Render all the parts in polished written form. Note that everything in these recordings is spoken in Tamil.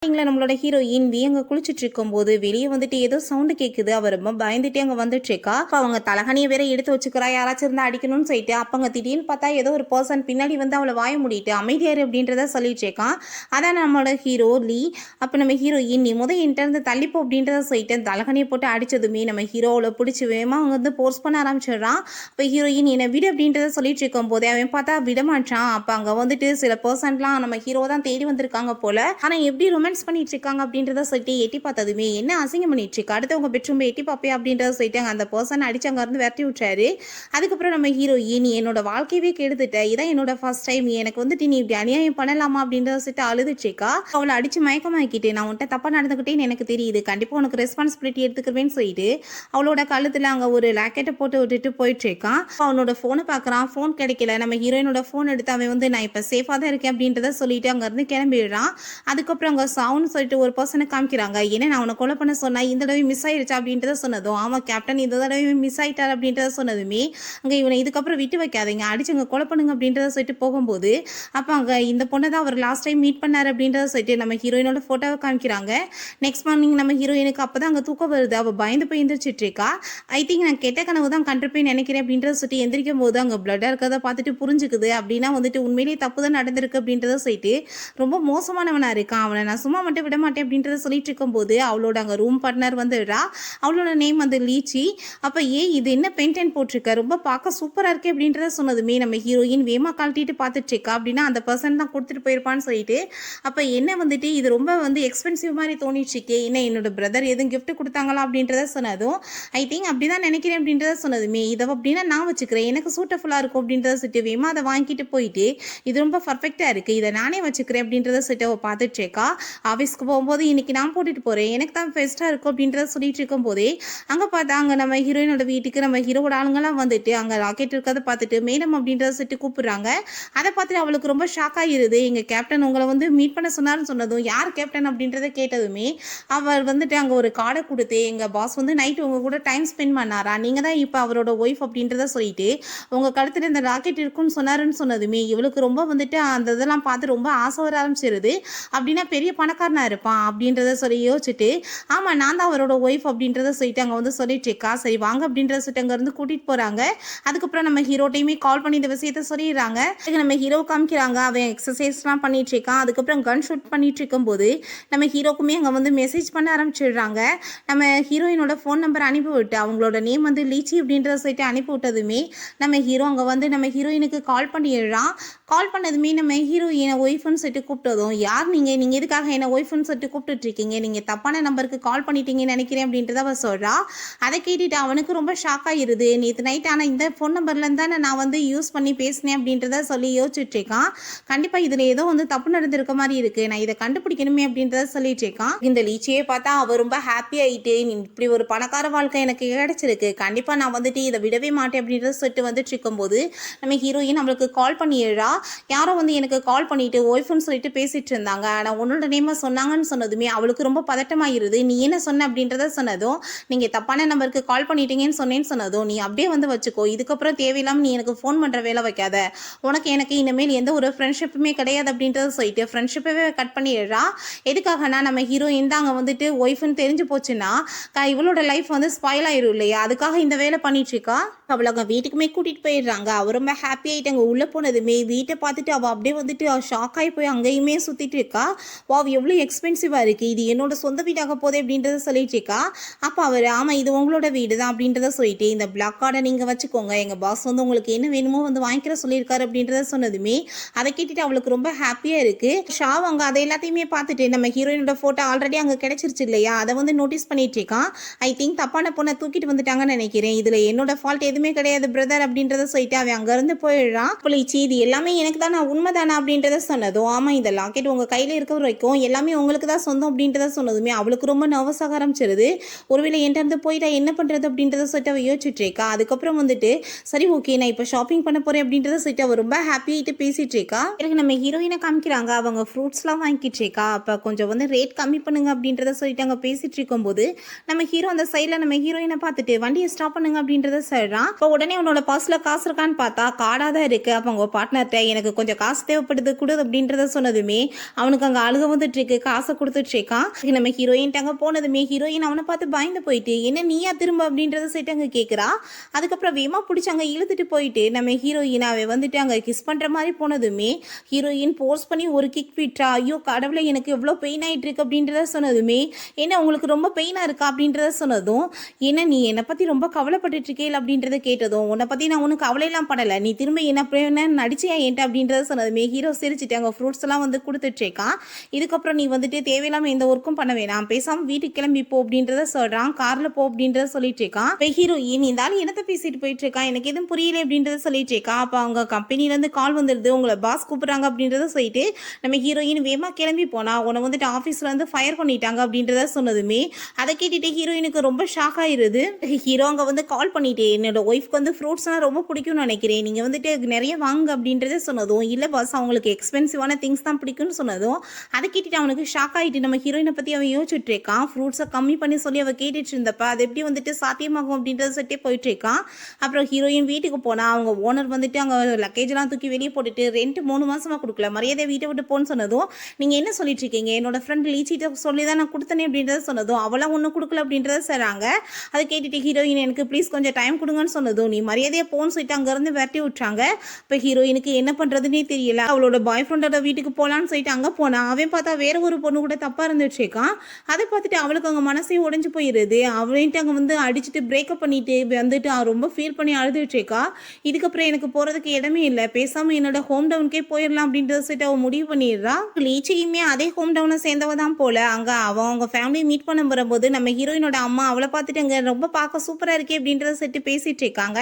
நம்மளோட ஹீரோயின் அங்க குளிச்சுட்டு இருக்கும்போது வெளியே வந்துட்டு ஏதோ சவுண்டு கேட்குது. அவ ரொம்ப பயந்துட்டே அங்க வந்துட்டு இருக்கா. அவங்க தலகணியை வேற எடுத்து வச்சுக்கிறா, யாராச்சும் இருந்தா அடிக்கணும்னு சொல்லிட்டு. அப்பங்க திடீர்னு பார்த்தா ஏதோ ஒரு பர்சன் பின்னாடி வந்து அவளை வாய மூடிட்டு அமைதியாரு அப்படின்றத சொல்லிட்டு இருக்கான். அதான் நம்மளோட ஹீரோ லீ. அப்ப நம்ம ஹீரோயின் நீ என்கிட்ட இருந்து தள்ளிப்போ அப்படின்றத சொல்லிட்டு தலகணியை போட்டு அடிச்சதுமே நம்ம ஹீரோவில் பிடிச்சி வேகமா அவங்க வந்து போர்ஸ் பண்ண ஆரம்பிச்சிடுறான். அப்ப ஹீரோயின் என்னை விடு அப்படின்றத சொல்லிட்டு இருக்கும் போதே அவன் பார்த்தா விடமாட்டான். அப்ப அங்க வந்துட்டு சில பர்சன்ட்லாம் நம்ம ஹீரோ தான் தேடி வந்திருக்காங்க போல. ஆனா எப்படி ரொமான்ஸ் பண்ணிட்டு இருக்காங்க அப்படின்றத சொல்லிட்டு எட்டி பார்த்ததுமே என்ன அசிங்கம் பண்ணிட்டு இருக்கு, அடுத்தவங்க பெட்ரூம் எட்டி பார்ப்பே அப்படின்றத சொல்லிட்டு அந்த பர்சன் அடிச்சு அங்க இருந்து விரட்டி விட்டாரு. அதுக்கப்புறம் நம்ம ஹீரோயின் நீ என்னோட வாழ்க்கையவே கெடுத்துட்ட, இதான் என்னோட ஃபர்ஸ்ட் டைம், எனக்கு வந்துட்டு நீ இப்படி அநியாயம் பண்ணலாமா அப்படின்றத சொல்லிட்டு அழுதுட்டு இருக்கா. அவளை அடிச்சு மயக்கமாக்கிட்டு நான் உன்ட்ட தப்பா நடந்துக்கிட்டேன்னு எனக்கு தெரியுது, கண்டிப்பா உனக்கு ரெஸ்பான்சிபிலிட்டி எடுத்துக்கிறேன்னு சொல்லிட்டு அவளோட கழுத்துல அங்க ஒரு லாக்கெட்டை போட்டு விட்டுட்டு போயிட்டு இருக்கான். அவனோட போனை பாக்குறான், போன் கிடைக்கல. நம்ம ஹீரோயினோட போன் எடுத்து அவன் வந்து நான் இப்ப சேஃபா தான் இருக்கேன் அப்படின்றத சொல்லிட்டு அங்க இருந்து கிளம்பிடுறான். அதுக்கப்புறம் அங்க சவுண்ட் சொல்லிட்டு ஒரு பர்சனை காமிக்கிறாங்க. ஏன்னா நான் அவனை கொலை பண்ண சொன்னா இந்த தடவை மிஸ் ஆயிடுச்சா அப்படின்றத சொன்னதும் ஆமா கேப்டன் இந்த தடவை மிஸ் ஆயிட்டார் அப்படின்றத சொன்னதுமே அங்க இவனை இதுக்கப்புறம் விட்டு வைக்காதீங்க, அடிச்சுங்க கொலை பண்ணுங்க அப்படின்றத சொல்லிட்டு போகும்போது அப்ப அங்க இந்த பொண்ணை தான் அவர் லாஸ்ட் டைம் மீட் பண்ணாரு அப்படின்றத சொல்லிட்டு நம்ம ஹீரோயினோட போட்டோவை காமிக்கிறாங்க. நெக்ஸ்ட் மார்னிங் நம்ம ஹீரோயினுக்கு அப்பதான் அங்க தூக்கம் வருது. அவ பயந்து போய் எந்திரிச்சிட்டு இருக்கா. ஐ திங்க் நான் கெட்ட கனவு தான் கண்டிருப்பேன் நினைக்கிறேன் அப்படின்றத சொல்லிட்டு எந்திரிக்கும் போது அங்க பிளட்டா இருக்கிறத பார்த்துட்டு புரிஞ்சுக்குது. அப்படின்னா வந்துட்டு உண்மையிலேயே தப்பு தான் நடந்திருக்கு அப்படின்றத சொல்லிட்டு ரொம்ப மோசமானவனா இருக்கான், அவனை நான் சும்மா மட்டும் விட மாட்டேன் அப்படின்றத சொல்லிட்டு இருக்கும்போது அவளோட அங்கே ரூம் பார்ட்னர் வந்துடுறா. அவளோட நேம் வந்து லீச்சி. அப்போ இது என்ன பெயிண்ட் போட்டிருக்க, ரொம்ப பார்க்க சூப்பராக இருக்கே அப்படின்றத சொன்னதுமே நம்ம ஹீரோயின் வேமா கழட்டிட்டு பார்த்துட்டு இருக்கா. அப்படின்னா அந்த பர்சன் தான் கொடுத்துட்டு போயிருப்பான்னு சொல்லிட்டு அப்போ என்ன வந்துட்டு இது ரொம்ப வந்து எக்ஸ்பென்சிவ் மாதிரி தோணிச்சுக்கே, என்ன என்னோட பிரதர் எதுவும் கிஃப்ட் கொடுத்தாங்களா அப்படின்றத சொன்னதும் ஐ திங்க் அப்படி தான் நினைக்கிறேன் அப்படின்றத சொன்னதுமே இதை அப்படின்னா நான் வச்சுக்கிறேன், எனக்கு சூட்டஃபுல்லாக இருக்கும் அப்படின்றத சொல்லிட்டு வேமா அதை வாங்கிட்டு போயிட்டு இது ரொம்ப பர்ஃபெக்டாக இருக்குது, இதை நானே வச்சுக்கிறேன் அப்படின்றத சொல்லிட்டு அவள் பார்த்துட்டு இருக்கா. ஆஃபீஸ்க்கு போகும்போது இன்னைக்கு நான் போட்டுட்டு போகிறேன், எனக்கு தான் பெஸ்ட்டாக இருக்கும் அப்படின்றத சொல்லிட்டு இருக்கும் போதே அங்கே பார்த்தா அங்கே நம்ம ஹீரோயினோட வீட்டுக்கு நம்ம ஹீரோட ஆளுங்கெல்லாம் வந்துட்டு அங்கே ராக்கெட் இருக்கிறத பார்த்துட்டு மேடம் அப்படின்றத சொல்லிட்டு கூப்பிடுறாங்க. அதை பார்த்துட்டு அவளுக்கு ரொம்ப ஷாக் ஆகிருது. எங்கள் கேப்டன் உங்களை வந்து மீட் பண்ண சொன்னார்னு சொன்னதும் யார் கேப்டன் அப்படின்றத கேட்டதுமே அவர் வந்துட்டு அங்கே ஒரு கார்டை கொடுத்து எங்கள் பாஸ் வந்து நைட் உங்க கூட டைம் ஸ்பெண்ட் பண்ணாரா, நீங்கள் தான் இப்போ அவரோட ஒய்ஃப் அப்படின்றத சொல்லிட்டு உங்கள் கழுத்தில் இந்த ராக்கெட் இருக்குன்னு சொன்னாருன்னு சொன்னதுமே இவளுக்கு ரொம்ப வந்துட்டு அந்த இதெல்லாம் பார்த்து ரொம்ப ஆசை வர ஆரம்பிச்சிருது. அப்படின்னா பெரிய பணக்காரனா இருப்பான் அப்படின்றத சொல்லி யோசிச்சுட்டு ஆமா நான் தான் அவரோட ஒய்ஃப் அப்படின்றத சொல்லிட்டு அங்கே வந்து சொல்லிட்டு இருக்கா. சரி வாங்க அப்படின்றத சொல்லிட்டு அங்கே இருந்து கூட்டிட்டு போறாங்க. அதுக்கப்புறம் நம்ம ஹீரோட்டையுமே கால் பண்ணி இந்த விஷயத்த சொல்லிடுறாங்க. நம்ம ஹீரோ காமிக்கிறாங்க, அவன் எக்ஸசைஸ்லாம் பண்ணிட்டு இருக்கான். அதுக்கப்புறம் கன் ஷூட் பண்ணிட்டு இருக்கும்போது நம்ம ஹீரோக்குமே அங்கே வந்து மெசேஜ் பண்ண ஆரம்பிச்சிடுறாங்க. நம்ம ஹீரோயினோட ஃபோன் நம்பர் அனுப்பி விட்டு அவங்களோட நேம் வந்து லீச்சி அப்படின்றத சொல்லிட்டு அனுப்பி விட்டதுமே நம்ம ஹீரோ அங்கே வந்து நம்ம ஹீரோயினுக்கு கால் பண்ணிடுறான். கால் பண்ணதுமே நம்ம ஹீரோயினை ஒய்ஃப்னு சொல்லிட்டு கூப்பிட்டதும் யார் நீங்கள் எதுக்காக என்ன ஒய்ஃப்னு சொல்லிட்டு கூப்பிட்டுட்டு இருக்கீங்க, நீங்கள் தப்பான நம்பருக்கு கால் பண்ணிட்டீங்கன்னு நினைக்கிறேன் அப்படின்றத அவள் சொல்கிறா. அதை கேட்டுட்டு அவனுக்கு ரொம்ப ஷாக் ஆகிருது. நேற்று நைட் ஆனால் இந்த ஃபோன் நம்பர்லேருந்து தானே நான் வந்து யூஸ் பண்ணி பேசினேன் அப்படின்றத சொல்லி யோசிச்சுட்டு இருக்கான். கண்டிப்பாக இதில் ஏதோ வந்து தப்பு நடந்திருக்க மாதிரி இருக்குது, நான் இதை கண்டுபிடிக்கணுமே அப்படின்றத சொல்லிட்டு இருக்கான். இந்த லீச்சியே பார்த்தா அவள் ரொம்ப ஹாப்பி ஆகிட்டு இப்படி ஒரு பணக்கார வாழ்க்கை எனக்கு கிடைச்சிருக்கு, கண்டிப்பாக நான் வந்துட்டு இதை விடவே மாட்டேன் அப்படின்றத சொல்லிட்டு வந்துட்டு இருக்கும்போது நம்ம ஹீரோயின் அவளுக்கு கால் பண்ணிடுறா. யாரோ வந்து எனக்கு கால் பண்ணிட்டு ஒய்ஃப்னு சொல்லிட்டு பேசிட்டு இருந்தாங்க, ஆனால் உன்னோட நேமை சொன்னாங்கன்னு சொன்னதுமே அவளுக்கு ரொம்ப பதட்டமாயிருது. நீ என்ன சொன்ன அப்படின்றத சொன்னதும் நீங்கள் தப்பான நம்பருக்கு கால் பண்ணிட்டீங்கன்னு சொன்னேன்னு சொன்னதும் நீ அப்படியே வந்து வச்சுக்கோ, இதுக்கப்புறம் தேவையில்லாமல் நீ எனக்கு ஃபோன் பண்ணுற வேலை வைக்காத, உனக்கு எனக்கு இனிமேல் எந்த ஒரு ஃப்ரெண்ட்ஷிப்புமே கிடையாது அப்படின்றத சொல்லிட்டு ஃப்ரெண்ட்ஷிப்பவே கட் பண்ணிடுறா. எதுக்காகனா நம்ம ஹீரோயின் தான் அங்கே வந்துட்டு ஒய்ஃப்னு தெரிஞ்சு போச்சுன்னா இவளோட லைஃப் வந்து ஸ்பாயில் ஆயிரும் இல்லையா, அதுக்காக இந்த வேலை பண்ணிட்டு இருக்கா. அவளை அங்கே வீட்டுக்குமே கூட்டிகிட்டு போயிடுறாங்க. அவள் ரொம்ப ஹாப்பி ஆகிட்டு அங்கே உள்ளே போனதுமே வீட்டை பார்த்துட்டு அவள் அப்படியே வந்துட்டு ஷாக் ஆகி போய் அங்கேயுமே சுற்றிட்டு இருக்கா. வாவ் எவ்வளோ எக்ஸ்பென்சிவாக இருக்குது, இது என்னோட சொந்த வீடாக போதே அப்படின்றத சொல்லிட்டு இருக்கா. அப்போ அவர் ஆமாம் இது உங்களோட வீடு தான் அப்படின்றத சொல்லிட்டு இந்த பிளாக் கார்டை நீங்கள் வச்சுக்கோங்க, எங்கள் பாஸ் வந்து உங்களுக்கு என்ன வேணுமோ வந்து வாங்கிக்கிற சொல்லியிருக்காரு அப்படின்றத சொன்னதுமே அதை கேட்டுட்டு அவளுக்கு ரொம்ப ஹாப்பியாக இருக்குது. ஷாவ் அங்கே அதை எல்லாத்தையுமே பார்த்துட்டு நம்ம ஹீரோயினோட ஃபோட்டோ ஆல்ரெடி அங்கே கிடைச்சிருச்சு இல்லையா, அதை வந்து நோட்டீஸ் பண்ணிட்டு இருக்கான். ஐ திங்க் தப்பான பொண்ணை தூக்கிட்டு வந்துட்டாங்கன்னு நினைக்கிறேன், இதில் என்னோட ஃபால்ட் எதுவுமே கிடையாது பிரதர் அப்படின்றத சொல்லிட்டு அவன் அங்கேருந்து போயிடுறான். புளிச்சி இது எல்லாமே எனக்கு தான் உண்மைதானா அப்படின்றத சொன்னதும் ஆமாம் இந்த லாக்கெட் உங்கள் கையில் இருக்க வரைக்கும் எல்லாமே உங்களுக்கு தான் சொந்தம் அப்படின்றத சொன்னதுமே அவளுக்கு ரொம்ப நர்வஸ் ஆக ஆரம்பிச்சிருது. ஒருவேளை என்கிட்ட இருந்து போயிட்டா என்ன பண்ணுறது அப்படின்றத சொல்லிட்டு அவள் யோசிச்சுட்டு இருக்கா. அதுக்கப்புறம் வந்துட்டு சரி ஓகே நான் இப்போ ஷாப்பிங் பண்ண போகிறேன் அப்படின்றத சொல்லிட்டு அவள் ரொம்ப ஹாப்பியாகிட்டு பேசிட்டு இருக்கா. எனக்கு நம்ம ஹீரோயினை காமிக்கிறாங்க, அவங்க ஃப்ரூட்ஸ்லாம் வாங்கிட்டு இருக்கா. அப்போ கொஞ்சம் வந்து ரேட் கம்மி பண்ணுங்க அப்படின்றத சொல்லிட்டு அங்கே பேசிட்டு இருக்கும்போது நம்ம ஹீரோ அந்த சைடில் நம்ம ஹீரோயினை பார்த்துட்டு வண்டியை ஸ்டாப் பண்ணுங்க அப்படின்றத சொல்கிறான். இப்போ உடனே உன்னோட பர்ஸில் காசு இருக்கான்னு பார்த்தா கார்டாக தான் இருக்குது. அப்போ உங்கள் பார்ட்னர்கிட்ட எனக்கு கொஞ்சம் காசு தேவைப்படுது கொடு அப்படின்றத சொன்னதுமே அவனுக்கு அங்கே அழுக வந்துட்டு பார்த்துட்டு இருக்கு, காசை கொடுத்துட்டு இருக்கான். நம்ம ஹீரோயின் அங்கே போனதுமே ஹீரோயின் அவனை பார்த்து பயந்து போயிட்டு என்ன நீயா திரும்ப அப்படின்றத சொல்லிட்டு அங்கே கேட்குறா. அதுக்கப்புறம் வேமா பிடிச்சி அங்கே இழுத்துட்டு போயிட்டு நம்ம ஹீரோயின் அவன் வந்துட்டு அங்கே கிஸ் பண்ணுற மாதிரி போனதுமே ஹீரோயின் போர்ஸ் பண்ணி ஒரு கிக் விட்டா. ஐயோ கடவுளை எனக்கு எவ்வளோ பெயின் ஆகிட்டு இருக்கு அப்படின்றத சொன்னதுமே என்ன உங்களுக்கு ரொம்ப பெயினாக இருக்கா அப்படின்றத சொன்னதும் என்ன நீ என்னை பற்றி ரொம்ப கவலைப்பட்டுட்டு இருக்கேன் அப்படின்றத கேட்டதும் உன்னை பற்றி நான் ஒன்றும் கவலையெல்லாம் படலை, நீ திரும்ப என்ன நடிச்சியா என்கிட்ட அப்படின்றத சொன்னதுமே ஹீரோ சிரிச்சுட்டு அங்கே ஃப்ரூட்ஸ் எல்லாம் வந்து கொடுத்துட்ருக்கான். இதுக்கப்புறம் நீ வந்துட்டு தேவையில்லாமல் எந்த ஒர்க்கும் பண்ண வேணாம், பேசாமல் வீட்டுக்கு கிளம்பி போ அப்படின்றத சொல்கிறான். காரில் போ அப்படின்றத சொல்லிட்டு இருக்கான். இப்போ ஹீரோயின் இந்த ஆள் என்னத்தை பேசிட்டு போயிட்டு இருக்கான், எனக்கு எதுவும் புரியல அப்படின்றத சொல்லிட்டு இருக்கான். அப்போ அவங்க கம்பெனிலேருந்து கால் வந்துடுது, உங்களை பாஸ் கூப்பிட்றாங்க அப்படின்றத சொல்லிட்டு நம்ம ஹீரோயின் வேகமாக கிளம்பி போனா உன்னை வந்துட்டு ஆஃபீஸில் வந்து ஃபயர் பண்ணிட்டாங்க அப்படின்றத சொன்னதுமே அதை கேட்டுட்டு ஹீரோயினுக்கு ரொம்ப ஷாக் ஆயிருது. ஹீரோ அங்கே வந்து கால் பண்ணிட்டு என்னோட ஒய்ஃப்க்கு வந்து ஃப்ரூட்ஸ்லாம் ரொம்ப பிடிக்கும்னு நினைக்கிறேன், நீங்கள் வந்துட்டு நிறைய வாங்க அப்படின்றத சொன்னதும் இல்லை பாஸ் அவங்களுக்கு எக்ஸ்பென்சிவான திங்ஸ் தான் பிடிக்கும்னு சொன்னதும் அதை கேட்டுட்டு அவனுக்கு ஷாக் ஆகிட்டு நம்ம ஹீரோயினை பற்றி அவன் யோசிச்சுட்டு இருக்கான். ஃப்ரூட்ஸை கம்மி பண்ணி சொல்லி அவள் கேட்டுட்டு இருந்தப்ப அது எப்படி வந்துட்டு சாத்தியமாகும் அப்படின்றத சொல்லிட்டு போயிட்டு இருக்கான். அப்புறம் ஹீரோயின் வீட்டுக்கு போனால் அவங்க ஓனர் வந்துட்டு அங்கே லக்கேஜெலாம் தூக்கி வெளியே போட்டுட்டு ரெண்ட் 3 மாதமாக கொடுக்கல, மரியாதை வீட்டை விட்டு போன்னு சொன்னதும் நீங்கள் என்ன சொல்லிட்டு இருக்கீங்க, என்னோட ஃப்ரெண்ட் லீச்சிட்ட சொல்லி தான் நான் கொடுத்தனே அப்படின்றத சொன்னதும் அவளாம் ஒன்றும் கொடுக்கல அப்படின்றத சொல்கிறாங்க. அதை கேட்டுட்டு ஹீரோயின் எனக்கு ப்ளீஸ் கொஞ்சம் டைம் கொடுங்கன்னு சொன்னதும் நீ மரியாதையாக போன்னு சொல்லிட்டு அங்கேருந்து விரட்டி விட்டுறாங்க. இப்போ ஹீரோயினுக்கு என்ன பண்ணுறதுனே தெரியல. அவளோட பாய் ஃப்ரெண்டோட வீட்டுக்கு போகலான்னு சொல்லிட்டு அங்கே போனால் அவன் பார்த்தா வேற ஒரு பொண்ணு கூட தப்பாக இருந்துச்சுக்கான். அதை பார்த்துட்டு அவளுக்கு அங்கே மனசே உடைஞ்சு போயிடுது. அவள்கிட்ட அங்கே வந்து அடிச்சுட்டு பிரேக்கப் பண்ணிட்டு வந்துட்டு ரொம்ப ஃபீல் பண்ணி அழுதுட்டுருக்கா. இதுக்கப்புறம் எனக்கு போகிறதுக்கு இடமே இல்லை, பேசாமல் என்னோட ஹோம் டவுனுக்கே போயிடலாம் அப்படின்றத சொல்லிட்டு அவள் முடிவு பண்ணிடுறா. லீச்சியுமே அதே ஹோம் டவுனை சேர்ந்தவ தான் போல. அங்கே அவங்க ஃபேமிலியை மீட் பண்ண வரும்போது நம்ம ஹீரோயினோட அம்மா அவளை பார்த்துட்டு அங்கே ரொம்ப பார்க்க சூப்பராக இருக்கே அப்படின்றத சொல்லிட்டு பேசிட்டு இருக்காங்க.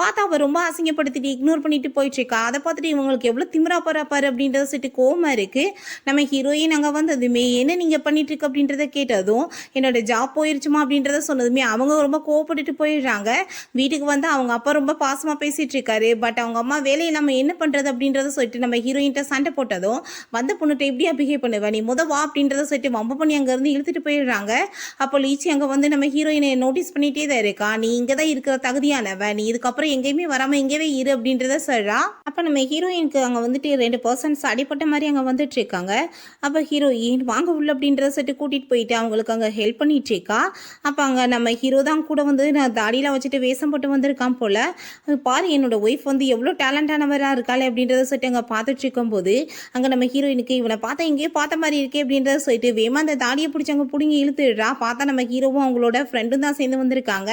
பார்த்தா அவள் ரொம்ப அசிங்கப்படுத்திட்டு இக்னோர் பண்ணிட்டு போயிட்டு இருக்கா. அதை பார்த்துட்டு இவங்களுக்கு எவ்வளோ திமிரா பாரு அப்படின்றத சொல்லிட்டு கோவமா இருக்கு. நம்ம ஹீரோயின் அங்கே வந்ததுமே என்ன நீங்கள் பண்ணிட்டு இருக்கு அப்படின்றத கேட்டதும் என்னோட ஜாப் போயிருச்சுமா அப்படின்றத சொன்னதுமே அவங்க ரொம்ப கோவப்பட்டுட்டு போயிடுறாங்க. வீட்டுக்கு வந்து அவங்க அப்பா ரொம்ப பாசமாக பேசிட்டு இருக்காரு. பட் அவங்க அம்மா வேலையை நம்ம என்ன பண்ணுறது அப்படின்றத சொல்லிட்டு நம்ம ஹீரோயின்ட்ட சண்டை போட்டதும் வந்த பொண்ணுகிட்ட எப்படியா பிஹேவ் பண்ணுவேன், நீ வா அப்படின்றத சொல்லிட்டு வம்பு பண்ணி அங்கேருந்து இழுத்துட்டு போயிடுறாங்க. அப்போ லீச்சி அங்கே வந்து நம்ம ஹீரோயினை நோட்டீஸ் பண்ணிகிட்டே தான் இருக்கா. நீ இங்கே தான் இருக்கிற தகுதியானவன், நீ இதுக்கப்புறம் எங்கேயுமே வராமல் எங்கேயே இரு அப்படின்றத சொல்கிறா. அப்போ நம்ம ஹீரோயினுக்கு அங்கே வந்துட்டு 2 பர்சன்ஸ் அடிப்பட்ட மாதிரி அங்கே வந்துட்டு இருக்காங்க. அப்போ ஹீரோயின் வாங்க உள்ள அப்படின்றத சொல்லிட்டு கூட்டிகிட்டு போயிட்டு அவங்களுக்கு அங்கே ஹெல்ப் பண்ணிட்டு இருக்கா. அப்போ அங்கே நம்ம ஹீரோ தான் கூட வந்து நான் தாடியில் வச்சுட்டு வேஷம் போட்டு வந்திருக்கான் போல். பாரு என்னோட ஒய்ஃப் வந்து எவ்வளோ டேலண்டானவராக இருக்காளே அப்படின்றத சொல்லிட்டு அங்கே பார்த்துட்டு இருக்கும்போது அங்கே நம்ம ஹீரோயினுக்கு இவனை பார்த்தா எங்கேயோ பார்த்த மாதிரி இருக்கே அப்படின்றத சொல்லிட்டு வேமா அந்த தாடியை பிடிச்சி அங்கே பிடிங்கி இழுத்துடுறா. பார்த்தா நம்ம ஹீரோவும் அவங்களோட ஃப்ரெண்டும் தான் சேர்ந்து வந்திருக்காங்க.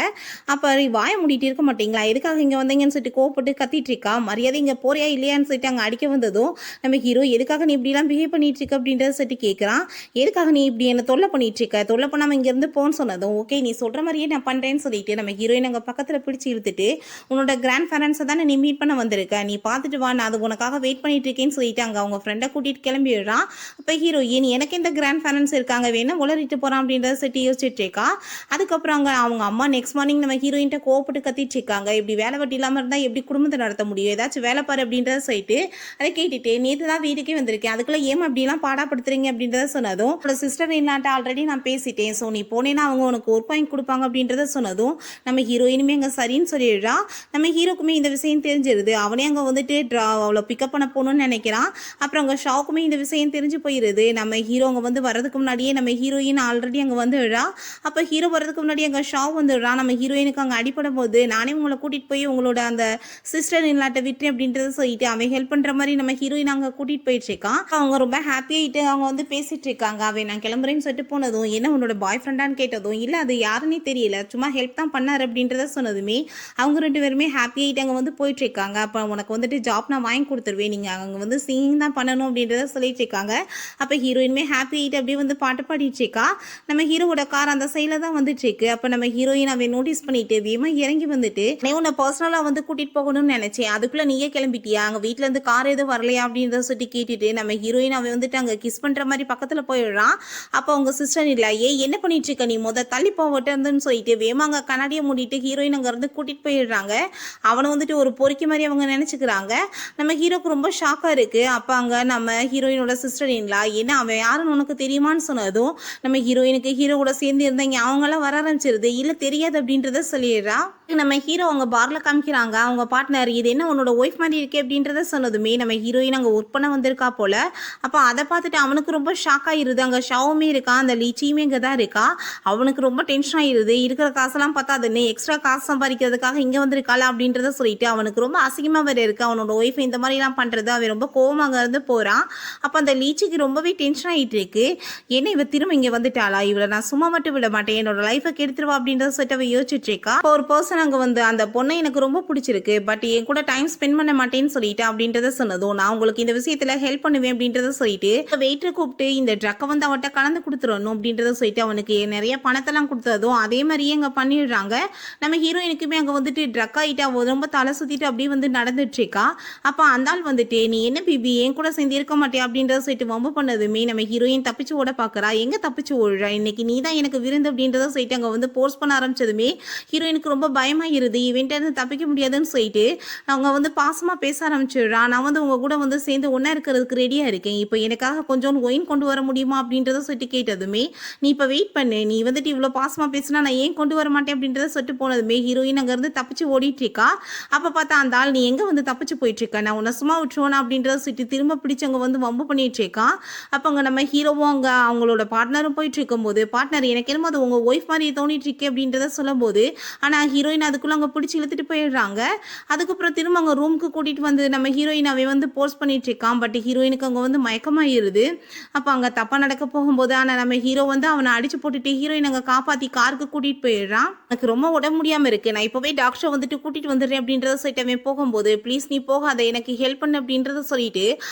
அப்போ வாய மூடிட்டு இருக்க மாட்டீங்களா, எதுக்காக இங்கே வந்தீங்கன்னு சொல்லிட்டு கோவப்பட்டு கத்திட்டு இருக்கா. மரியாதை இங்கே போறியா இல்லையான்னு சொல்லிட்டு அங்கே அடிக்க வந்ததும் நம்ம ஹீரோ எதுக்காக நீ இப்படிலாம் பிஹேவ் பண்ணிட்டு இருக்க அப்படின்றத சொல்லிட்டு கேட்குறான். எதுக்காக நீ இப்படி என்ன தொல்லை பண்ணிட்டு இருக்க, தொல்லை பண்ணாமல் இங்கேருந்து போன்னு சொன்னதும் ஓகே நீ சொல்கிற மாதிரியே நான் பண்ணுறேன்னு சொல்லிட்டு நம்ம ஹீரோயின் அங்கே பக்கத்தில் பிடிச்சி இழுத்துட்டு உன்னோட கிராண்ட் பேரண்ட்ஸை தானே நீ மீட் பண்ண வந்திருக்க, நீ பார்த்துட்டு வா, நான் அது உனக்காக வெயிட் பண்ணிட்டு இருக்கேன்னு சொல்லிட்டு அங்கே அவங்க ஃப்ரெண்டை கூட்டிகிட்டு கிளம்பிடுறான். அப்போ ஹீரோயின் எனக்கு இந்த கிராண்ட் பேரண்ட்ஸ் இருக்காங்க வேணா உளறிட்டு போகிறான் அப்படின்றத சொல்லிட்டு யோசிச்சுட்டு இருக்கா. அதுக்கப்புறம் அங்கே அவங்க அம்மா நெக்ஸ்ட் மார்னிங் நம்ம ஹீரோயின்ட்ட கோவப்பட்டு கத்திட்டு இருக்காங்க. இப்படி வேலை வட்டி இல்லாமல் இருந்தால் எப்படி குடும்பத்தை நடத்த முடியும், ஏதாச்சும் வேலை பாரு அப்படின்றத சொல்லிட்டு அதை கேட்டுட்டு நேற்று தான் வீட்டுக்கே வந்திருக்கேன், அதுக்குள்ளே ஏன் அப்படிலாம் பாடாப்படுத்துறீங்க அப்படின்றத சொன்னதும் உங்களோட சிஸ்டர் இல்லாட்ட ஆல்ரெடி நான் பேசிட்டேன், ஸோ நீ போனேன்னா அவங்க உனக்கு ஒர்க் வாங்கி கொடுப்பாங்க அப்படின்றத சொன்னதும் நம்ம ஹீரோயினுமே அங்கே சரின்னு சொல்லிடுறா. நம்ம ஹீரோக்குமே இந்த விஷயம் தெரிஞ்சிருது. அவனே அங்கே வந்துட்டு அவளை பிக்கப் பண்ண போகணும்னு நினைக்கிறான். அப்புறம் அங்கே ஷாவுக்குமே இந்த விஷயம் தெரிஞ்சு போயிடுது. நம்ம ஹீரோ அங்கே வந்து வரதுக்கு முன்னாடியே நம்ம ஹீரோயின் ஆல்ரெடி அங்கே வந்துடுறா. அப்போ ஹீரோ வரதுக்கு முன்னாடி அங்கே ஷா வந்துடுறா. நம்ம ஹீரோயினுக்கு அங்கே அடிப்படும் போது நானே உங்களை கூட்டிகிட்டு போய் உங்களோட அந்த சிஸ்டர் இல்லாட்ட விட்டு அப்படின்றத சொல்லிட்டு அவன் ஹெல்ப் பண்ணுற மாதிரி நம்ம ஹீரோயின் அங்கே கூட்டிகிட்டு போயிட்டு இருக்கான். அவங்க ரொம்ப ஹாப்பியாகிட்டு அவங்க வந்து பேசிட்டு இருக்காங்க. அவன் நான் கிளம்புறேன்னு சொல்லிட்டு போனதும் என்ன உன்னோட பாய் ஃப்ரெண்டான்னு கேட்டதும் இல்லை அது யாருன்னே தெரியல, சும்மா ஹெல்ப் தான் பண்ணார் அப்படின்றத சொன்னதுமே அவங்க 2 பேருமே ஹாப்பியாகிட்டு அங்கே வந்து போயிட்டு இருக்காங்க. அப்போ உனக்கு வந்துட்டு ஜாப் நான் வாங்கி கொடுத்துருவேன், நீங்கள் அங்கே வந்து சிங்கிங் தான் பண்ணணும் அப்படின்றத சொல்லிட்டு இருக்காங்க. அப்போ ஹீரோயினுமே ஹாப்பி ஆகிட்டு அப்படியே வந்து பாட்டு பாடிட்டு இருக்கா. நம்ம ஹீரோவோட கார் அந்த சைடில் தான் வந்துட்டு இருக்கு. அப்போ நம்ம ஹீரோயின் அவன் நோட்டீஸ் பண்ணிட்டு வேகமாக இறங்கி வந்துட்டு நீ உன்னை பர்சனலாக வந்து கூட்டிகிட்டு போகணும்னு நினச்சேன், அதுக்குள்ளே நீயே கிளம்பிட்டியா, அங்கே வீட்டிலேருந்து கார் எதுவும் வரலையா அப்படின்றத சொல்லி கேட்டுட்டு நம்ம ஹீரோயின் அவன் வந்துட்டு அங்கே கிஸ் பண்ணுற மாதிரி பக்கத்தில் போயிடுறான். அப்போ அவங்க சிஸ்டர் இல்லை என்ன பண்ணிட்டு இருக்க, நீ தள்ளி போகட்டுன்னு சொல்லிட்டு வேமாங்க கண்ணாடியை மூடிட்டு ஹீரோயின் அங்கேருந்து கூட்டிகிட்டு போயிடுறாங்க. அவனை வந்துட்டு ஒரு பொறுக்கி மாதிரி அவங்க நினச்சிக்கிறாங்க. நம்ம ஹீரோக்கு ரொம்ப ஷாக்காக இருக்குது. அப்போ அங்கே நம்ம ஹீரோயினோட சிஸ்டர் இல்லா என்ன அவன் யாருன்னு உனக்கு தெரியுமான்னு சொன்னதும் நம்ம ஹீரோயினுக்கு ஹீரோ கூட சேர்ந்து இருந்தாங்க அவங்களாம் வர ஆரம்பிச்சிருது. இல்லை தெரியாது அப்படின்றத சொல்லிடுறா. நம்ம ஹீரோ அவங்க பார்ல காமிக்கிறாங்க. அவங்க பார்ட்னர் இது என்ன உன்னோட ஒய்ஃப் மாதிரி இருக்கே அப்படின்றத சொன்னதுமே நம்ம ஹீரோயின் அங்கே ஒர்க் பண்ண வந்திருக்கா போல. அப்போ அதை பார்த்துட்டு அவனுக்கு ரொம்ப ஷாக் ஆயிருது. அங்கே ஷாவுமே இருக்கா, அந்த லீச்சியுமே இங்கே தான் இருக்கா. அவனுக்கு ரொம்ப டென்ஷன் ஆயிருது. இருக்கிற காசெல்லாம் பார்த்தா அதுன்னு எக்ஸ்ட்ரா காசு சம்பாதிக்கிறதுக்காக இங்கே வந்திருக்காளா அப்படின்றத சொல்லிட்டு அவனுக்கு ரொம்ப அசிங்கமாக வேறு இருக்கு. அவனோட ஒய்ஃப் இந்த மாதிரிலாம் பண்ணுறது அவன் ரொம்ப கோவமாக இருந்து போகிறான். அப்போ அந்த லீச்சிக்கு ரொம்பவே டென்ஷன் ஆகிட்டு இருக்கு. என்ன இவ திரும்ப இங்கே வந்துட்டாளா, இவளை நான் சும்மா மட்டும் விட மாட்டேன், என்னோட லைஃபை கெடுத்துருவா அப்படின்றத சொல்லிட்டு அவ யோசிச்சுட்டு இருக்கா. இப்போ ஒரு பர்சன் அங்கே வந்து அந்த பொண்ணை எனக்கு ரொம்ப பிடிச்சிருக்கு, பட் என் கூட டைம் ஸ்பெண்ட் பண்ண மாட்டேன்னு சொல்லிட்டு அப்படின்றத சொன்னதும் நான் உங்களுக்கு இந்த விஷயத்தில் ஹெல்ப் பண்ணுவேன் அப்படின்றத சொல்லிட்டு வெயிட்டரை கூப்பிட்டு இந்த ட்ரக்கை வந்து அவன்கிட்ட கலந்து கொடுத்துடணும் அப்படின்றத சொல்லிட்டு அவனுக்கு நிறைய பணத்தெல்லாம் கொடுத்ததும் அதே மாதிரியே அங்கே பண்ணிடுறாங்க. நம்ம ஹீரோயினுக்குமே அங்கே வந்துட்டு ட்ரக் ஆகிட்டு அவ ரொம்ப தலை சுற்றிட்டு அப்படியே வந்து நடந்துட்டு இருக்கா. அப்போ அந்த ஆள் வந்துட்டு நீ என்ன பிபி என் கூட சேர்ந்து இருக்க மாட்டேன் அப்படின்றத சொல்லிட்டு வம்பு பண்ணதுமே நம்ம ஹீரோயின் தப்பிச்சு ஓட பார்க்குறா. எங்கே தப்பிச்சு ஓடுறா, இன்னைக்கு நீ தான் எனக்கு விருந்து அப்படின்றத சொல்லிட்டு அங்கே வந்து போர்ஸ் பண்ண ஆரம்பிச்சதுமே ஹீரோயினுக்கு ரொம்ப பயமாயிருது. இவன்ட்டு தப்பிக்க முடியாதுன்னு சொல்லிட்டு அவங்க வந்து பாசமாக பேச ஆரம்பிச்சிடுறா. நான் வந்து உங்கள் கூட வந்து சேர்ந்து ஒன்றா இருக்கிறதுக்கு ரெடியாக இருக்கேன், இப்போ எனக்காக கொஞ்சம் ஒயின் கொண்டு வர முடியுமா அப்படின்றத சொல்லிட்டு கேட்டதுமே நீ இப்போ வெயிட் பண்ணு, நீ வந்துட்டு இவ்வளோ பாசமாக பேசினா நான் ஏன் கொண்டு வர மாட்டேன் அப்படின்றத சொல்லிட்டு போனதுமே ஹீரோயின் அங்கேருந்து தப்பிச்சு ஓடிட்டு இருக்கா. அப்போ பார்த்தா அந்த ஆள் நீ எங்கே வந்து தப்பிச்சு போயிட்டு இருக்க, நான் உன்னை சும்மா விட்டுருவோனா அப்படின்றத சொல்லிட்டு திரும்ப பிடிச்சி அங்கே வந்து வம்பு பண்ணிட்டு இருக்கான். அப்போ அங்கே நம்ம ஹீரோவும் அங்கே அவங்களோட பார்ட்னரும் போயிட்டு இருக்கும்போது பார்ட்னர் எனக்கு என்னமோ அது உங்கள் ஒய்ஃப் மாதிரி தோணிட்டு இருக்கே அப்படின்றத சொல்லும்போது ஆனால் ஹீரோயின் அதுக்குள்ளே அங்கே பிடிச்சி இழுத்துட்டு போயிடுறாங்க. அதுக்கப்புறம் திரும்ப அங்கே ரூமுக்கு கூட்டிகிட்டு வந்து நம்ம ஹீரோயின் அவன் வந்து போர்ஸ் பண்ணிட்டு இருக்கான். பட் ஹீரோயினுக்கு அங்கே வந்து மயக்கமாயிருது. அப்போ அங்கே தப்பாக நடக்க போகும்போது ஆனால் நம்ம ஹீரோ வந்து அவனை அடிச்சு போட்டுட்டு ஹீரோயின் அங்கே காப்பாற்றி காருக்கு கூட்டிகிட்டு போயிடுறான். எனக்கு ரொம்ப உடம்பு முடியாமல் இருக்குது, நான் இப்போவே டாக்டரை வந்துட்டு கூட்டிகிட்டு வந்துடுறேன் அப்படின்றத சொல்லிட்டு அவன் போகும்போது ப்ளீஸ் நீ போகாத, எனக்கு ஹெல்ப் பண்ணு அப்படின்றத சொல்லிட்டு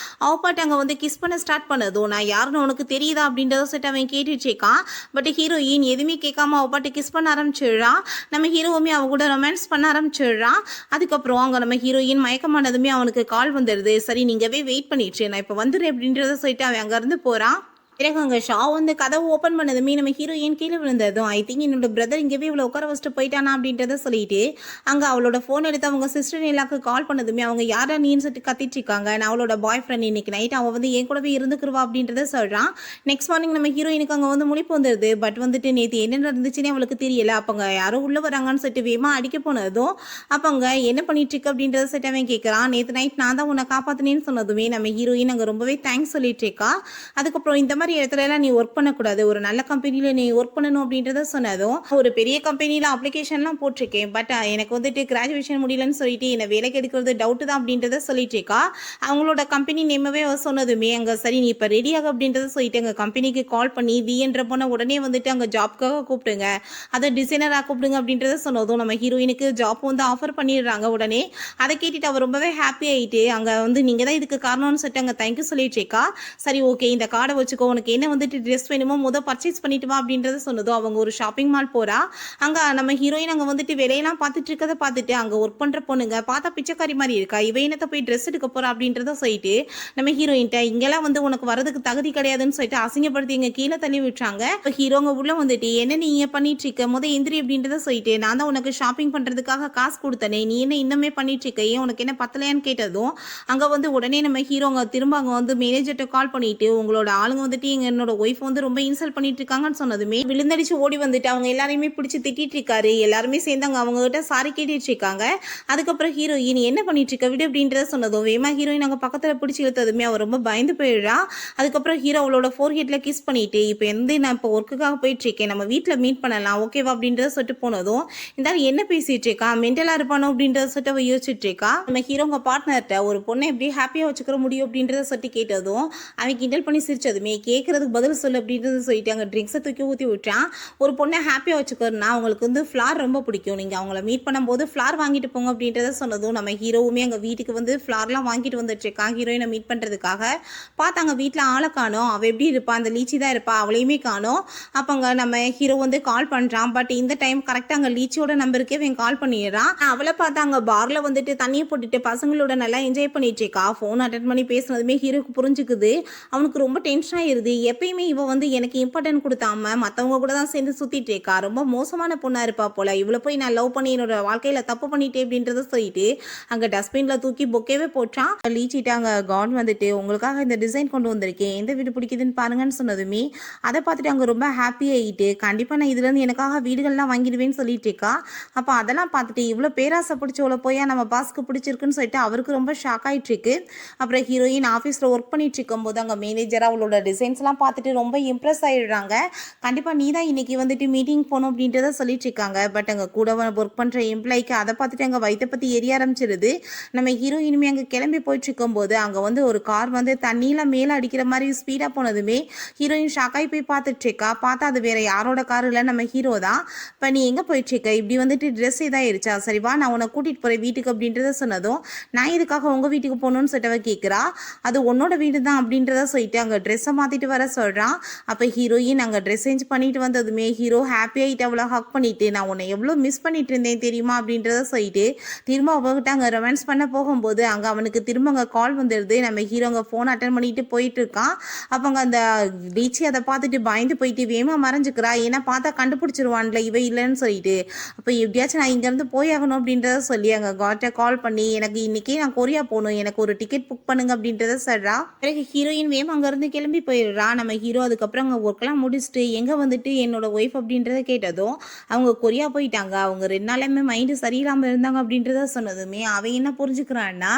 அவப்பாட்டு அங்கே வந்து கிஸ் பண்ண ஸ்டார்ட் பண்ணதும் நான் யாருன்னு உனக்கு தெரியுதா அப்படின்றத சொல்லிட்டு அவன் கேட்டுட்டு இருக்கான். பட் ஹீரோயின் எதுவுமே கேட்காம அவப்பாட்டு கிஸ் பண்ண ஆரம்பிச்சிடுறான். நம்ம ஹீரோவுமே அவ கூட ரொமான்ஸ் பண்ண ஆரம்பிச்சிடுறான். அதுக்கப்புறம் அங்கே நம்ம ஹீரோயின் மயக்கமானதுமே அவனுக்கு கால் வந்துடுது. சரி நீங்கவே வெயிட் பண்ணிட்டு நான் இப்போ வந்துடுறேன் அப்படின்றத சொல்லிட்டு அவன் அங்கேருந்து போகிறான். பிறகு அங்கே ஷா வந்து கதவை ஓப்பன் பண்ணதுமே நம்ம ஹீரோயின் கீழே விழுந்ததும் ஐ திங்க் என்னோட பிரதர் இங்கேவே இவ்வளோ உட்கார வச்சுட்டு போயிட்டானா அப்படின்றத சொல்லிட்டு அங்கே அவளோட ஃபோன் எடுத்து அவங்க சிஸ்டர் எல்லாக்கு கால் பண்ணதுமே அவங்க யாரா நீன்னு சொல்லிட்டு கத்திட்டு இருக்காங்க. நான் அவளோட பாய் ஃப்ரெண்ட், இன்னைக்கு நைட் அவன் வந்து என் கூடவே இருந்துக்குருவா அப்படின்றத சொல்கிறான். நெக்ஸ்ட் மார்னிங் நம்ம ஹீரோயினுக்கு அங்கே வந்து முழிப்பு வந்துடுது. பட் வந்துட்டு நேற்று என்ன நடந்துச்சுன்னே அவளுக்கு தெரியல. அப்போங்க யாரோ உள்ளே வராங்கன்னு சொல்லிட்டு வேமா அடிக்க போனதும் அப்போங்க என்ன பண்ணிட்டு இருக்கு அப்படின்றத சொல்லிட்டு அவன் கேட்குறான். நேற்று நைட் நான் தான் உன்னை காப்பாற்றினேன்னு சொன்னதுமே நம்ம ஹீரோயின் அங்கே ரொம்பவே தேங்க்ஸ் சொல்லிட்டு இருக்கா. அதுக்கப்புறம் இந்த மாதிரி இடத்துலலாம் நீ ஒர்க் பண்ணக்கூடாது, ஒரு நல்ல கம்பெனியில் நீ ஒர்க் பண்ணணும் அப்படின்றத சொன்னதும் ஒரு பெரிய கம்பெனியில் அப்ளிகேஷன்லாம் போட்டிருக்கேன், பட் எனக்கு வந்துட்டு கிராஜுவேஷன் முடியலன்னு சொல்லிட்டு என்னை வேலைக்கு எடுக்கிறது டவுட்டு தான் அப்படின்றத சொல்லிட்டு இருக்கா. அவங்களோட கம்பெனி நேமவே சொன்னதுமே அங்கே சரி நீ இப்போ ரெடியாக அப்படின்றத சொல்லிட்டு எங்கள் கம்பெனிக்கு கால் பண்ணி விஎன்ற போன உடனே வந்துட்டு அங்கே ஜாப்க்காக கூப்பிடுங்க, அதை டிசைனராக கூப்பிடுங்க அப்படின்றத சொன்னதும் நம்ம ஹீரோயினுக்கு ஜாப் வந்து ஆஃபர் பண்ணிடுறாங்க. உடனே அதை கேட்டுட்டு அவர் ரொம்பவே ஹாப்பி ஆகிட்டு அங்கே வந்து நீங்கள் தான் இதுக்கு காரணம்னு சொல்லிட்டு அங்கே தேங்க்யூ சொல்லிட்டு இருக்கா. சரி ஓகே இந்த கார்டை வச்சுக்கோ, உனக்கு என்ன வந்துட்டு ட்ரெஸ் வேணுமோ பர்ச்சேஸ் பண்ணிட்டு வா அப்படின்றத சொன்னதும் அவங்க ஒரு ஷாப்பிங் மால் போறா. அங்க நம்ம ஹீரோயின் அங்க வந்துட்டு வேலையெல்லாம் பார்த்துட்டு இருக்கதை பார்த்துட்டு அங்க ஒர்க் பண்ற பொண்ணுங்க பார்த்தா பிச்சைக்காரி மாதிரி இருக்கா, இவ என்னத்தை போய் ட்ரெஸ் எடுக்க போறா அப்படின்றத சொல்லிட்டு நம்ம ஹீரோயின்ட்ட இங்கெல்லாம் வந்து உனக்கு வரதுக்கு தகுதி கிடையாதுன்னு சொல்லிட்டு அசிங்கப்படுத்தி இங்க கீழே தள்ளி விட்டுறாங்க. ஹீரோங்க உள்ள வந்துட்டு என்ன நீ பண்ணிட்டு இருக்க எந்திரி அப்படின்றத சொல்லிட்டு நான் தான் உனக்கு ஷாப்பிங் பண்றதுக்காக காசு கொடுத்தனே, நீ என்ன இன்னுமே பண்ணிட்டு இருக்க, ஏன் உனக்கு என்ன பத்தலையான்னு கேட்டதும் அங்க வந்து உடனே நம்ம ஹீரோங்க திரும்ப அங்க வந்து மேனேஜர்கிட்ட கால் பண்ணிட்டு உங்களோட ஆளுங்க வந்துட்டு என்னோட ஒய்ஃப் வந்து ரொம்ப இன்சல்ட் பண்ணிட்டு இருக்காங்கன்னு சொன்னதுமே விழுந்தடிச்சு ஓடி வந்துட்டு அவங்க எல்லாரையுமே பிடிச்சி திட்டிட்டு இருக்காரு. எல்லாருமே சேர்ந்தாங்க அவங்க கிட்ட சாரி கேட்டுட்டு இருக்காங்க. அதுக்கப்புறம் ஹீரோயின் என்ன பண்ணிட்டு இருக்க விடு அப்படின்றத சொன்னதும் வேமா ஹீரோயின் அங்கே பக்கத்தில் பிடிச்சி இழுத்ததுமே அவர் ரொம்ப பயந்து போயிடுறா. அதுக்கப்புறம் ஹீரோ அவளோட ஃபோர்ஹெட்ல கிஸ் பண்ணிட்டு இப்போ நான் இப்போ ஒர்க்குக்காக போயிட்டு இருக்கேன், நம்ம வீட்டில் மீட் பண்ணலாம் ஓகேவா அப்படின்றத சொல்லிட்டு போனதும் இந்த என்ன பேசிட்டு இருக்கா, மென்டலா இருப்பானோ அப்படின்றத சொல்லிட்டு அவ யோசிச்சுட்டு இருக்கா. நம்ம ஹீரோங்க பார்ட்னர்கிட்ட ஒரு பொண்ணை எப்படி ஹாப்பியாக வச்சுக்கிற முடியும் அப்படின்றத சொல்லிட்டு கேட்டதும் அவன் கிண்டல் பண்ணி சிரிச்சதுமே கேட்கறதுக்கு பதில் சொல்லு அப்படின்றது சொல்லிட்டு அங்கே ட்ரிங்க்ஸை தூக்கி ஊற்றி விட்டான். ஒரு பொண்ணை ஹாப்பியாக வச்சுக்கிறதுனா அவங்களுக்கு வந்து ஃப்ளார் ரொம்ப பிடிக்கும், நீங்கள் அவங்கள மீட் பண்ணும்போது ஃப்ளார் வாங்கிட்டு போங்க அப்படின்றத சொன்னதும் நம்ம ஹீரோவுமே அங்கே வீட்டுக்கு வந்து ஃப்ளார்லாம் வாங்கிட்டு வந்துட்டுருக்கான் ஹீரோயினை மீட் பண்ணுறதுக்காக. பார்த்தாங்க வீட்டில் ஆளை காணோம், அவள் எப்படி இருப்பாள், அந்த லீச்சி தான் இருப்பா, அவளையுமே காணோம். அப்போ அங்கே நம்ம ஹீரோ வந்து கால் பண்ணுறான். பட் இந்த டைம் கரெக்டாக அங்கே லீச்சியோட நம்பருக்கே அவன் கால் பண்ணிடுறான். அவளை பார்த்தா அங்கே பார்ல வந்துட்டு தண்ணியை போட்டுட்டு பசங்களோட நல்லா என்ஜாய் பண்ணிட்டு இருக்கா. ஃபோன் அட்டன் பண்ணி பேசுனதுமே ஹீரோக்கு புரிஞ்சுக்குது. அவனுக்கு ரொம்ப டென்ஷனாக ஆயிருது. எப்பயுமே இவ வந்து எனக்கு இம்பார்ட்டன்ட் குடுத்தாம மத்தவங்க கூட தான் சேர்ந்து சுத்திட்டு இருக்கா. ரொம்ப மோசமான பொண்ணா இருப்பா போல. இவள போய் நான் லவ் பண்ணி என்னோட வாழ்க்கையில தப்பு பண்ணிட்டேன் அப்படின்றத சொல்லிட்டு, அங்க டஸ்ட்பின்ல தூக்கி பொக்கேவே போட்டான். லீச்சிட்டாங்க காட் வந்துட்டு, உங்களுக்காக இந்த டிசைன் கொண்டு வந்திருக்கேன். எந்த வீடு பிடிக்குதுன்னு பாருங்கன்னு சொன்னதுமே, அத பார்த்துட்டு அங்க ரொம்ப ஹாப்பி ஆயிட்டு, கண்டிப்பா நான் இதுலேருந்து எனக்காக வீடுகள்லாம் வாங்கிடுவேன்னு சொல்லிட்டு இருக்கா. அப்ப அதெல்லாம் பார்த்துட்டு இவ்ளோ பேராசை பிடிச்சவள போயா நம்ம பாஸ்க்கு பிடிச்சிருக்குன்னு சொல்லிட்டு அவருக்கு ரொம்ப ஷாக் ஆயிட்டு இருக்கு. அப்புறம் ஹீரோயின் ஆஃபீஸில் ஒர்க் பண்ணிட்டு இருக்கும்போது அங்கே மேனேஜராக அவளோட டிசைன்ஸ்லாம் பார்த்துட்டு ரொம்ப இம்ப்ரெஸ் ஆகிடுறாங்க. கண்டிப்பாக நீ தான் இன்னைக்கு வந்துட்டு மீட்டிங் போகணும் அப்படின்றத சொல்லிட்டு இருக்காங்க. பட் அங்கே கூட ஒர்க் பண்ணுற எம்ப்ளாய்க்கு அதை பார்த்துட்டு அங்கே வயிற்ற பற்றி எரிய ஆரம்பிச்சிருது. நம்ம ஹீரோயினுமே அங்கே கிளம்பி போயிட்டு இருக்கும்போது அங்கே வந்து ஒரு கார் வந்து தண்ணியில் மேலே அடிக்கிற மாதிரி ஸ்பீடாக போனதுமே ஹீரோயின் ஷாக்காகி போய் பார்த்துட்டு இருக்கா. பார்த்தா அது வேற யாரோட கார் இல்லை, நம்ம ஹீரோ தான். இப்போ நீ எங்கே போயிட்டு இருக்க, இப்படி வந்துட்டு ட்ரெஸ் இதாகிருச்சா, சரி வா நான் உன்னை கூட்டிகிட்டு போகிறேன் வீட்டுக்கு அப்படின்றத சொன்னதும், நான் இதுக்காக உங்கள் வீட்டுக்கு போகணும்னு சொல்லிட்டு கேட்குறா. அது உன்னோட வீடு தான் அப்படின்றத சொல்லிட்டு அங்கே ட்ரெஸ்ஸை மாற்றிட்டு வர சொல்கிறான். அப்போ ஹீரோயின் அங்கே ட்ரெஸ் சேஞ்ச் பண்ணிட்டு வந்ததுமே ஹீரோ ஹாப்பி ஆகிட்டு அவ்வளோ ஹக் பண்ணிட்டு, நான் உன்னை எவ்வளோ மிஸ் பண்ணிட்டு இருந்தேன் தெரியுமா அப்படின்றத சொல்லிட்டு திரும்ப அவங்ககிட்ட அங்கே ரொமான்ஸ் பண்ண போகும்போது அங்கே அவனுக்கு திரும்ப அங்கே கால் வந்துடுது. நம்ம ஹீரோ அங்கே ஃபோன் அட்டன் பண்ணிட்டு போயிட்டு இருக்கான். அப்போ அங்கே அந்த ரீச்சி அதை பார்த்துட்டு பயந்து போயிட்டு வேமா மறைஞ்சுக்கிறா. ஏன்னா பார்த்தா கண்டுபிடிச்சிருவான்ல இவ இல்லைன்னு சொல்லிட்டு. அப்போ எப்படியாச்சும் நான் இங்கேருந்து போய் ஆகணும் அப்படின்றத சொல்லி அங்கே காட்டை கால் பண்ணி, எனக்கு இன்னைக்கே நான் கொரியா போகணும், எனக்கு ஒரு டிக்கெட் புக் பண்ணுங்க அப்படின்றத சொல்றா. பிறகு ஹீரோயின் வேம் அங்கேருந்து கிளம்பி போயிடுறா. நம்ம ஹீரோ அதுக்கப்புறம் அங்கே ஒர்க்லாம் முடிச்சுட்டு எங்கே வந்துட்டு என்னோட ஒய்ஃப் அப்படின்றத கேட்டதும் அவங்க கொரியா போயிட்டாங்க, அவங்க 2 நாளுமே மைண்டு சரியில்லாமல் இருந்தாங்க அப்படின்றத சொன்னதுமே அவன் என்ன புரிஞ்சுக்கிறான்னா,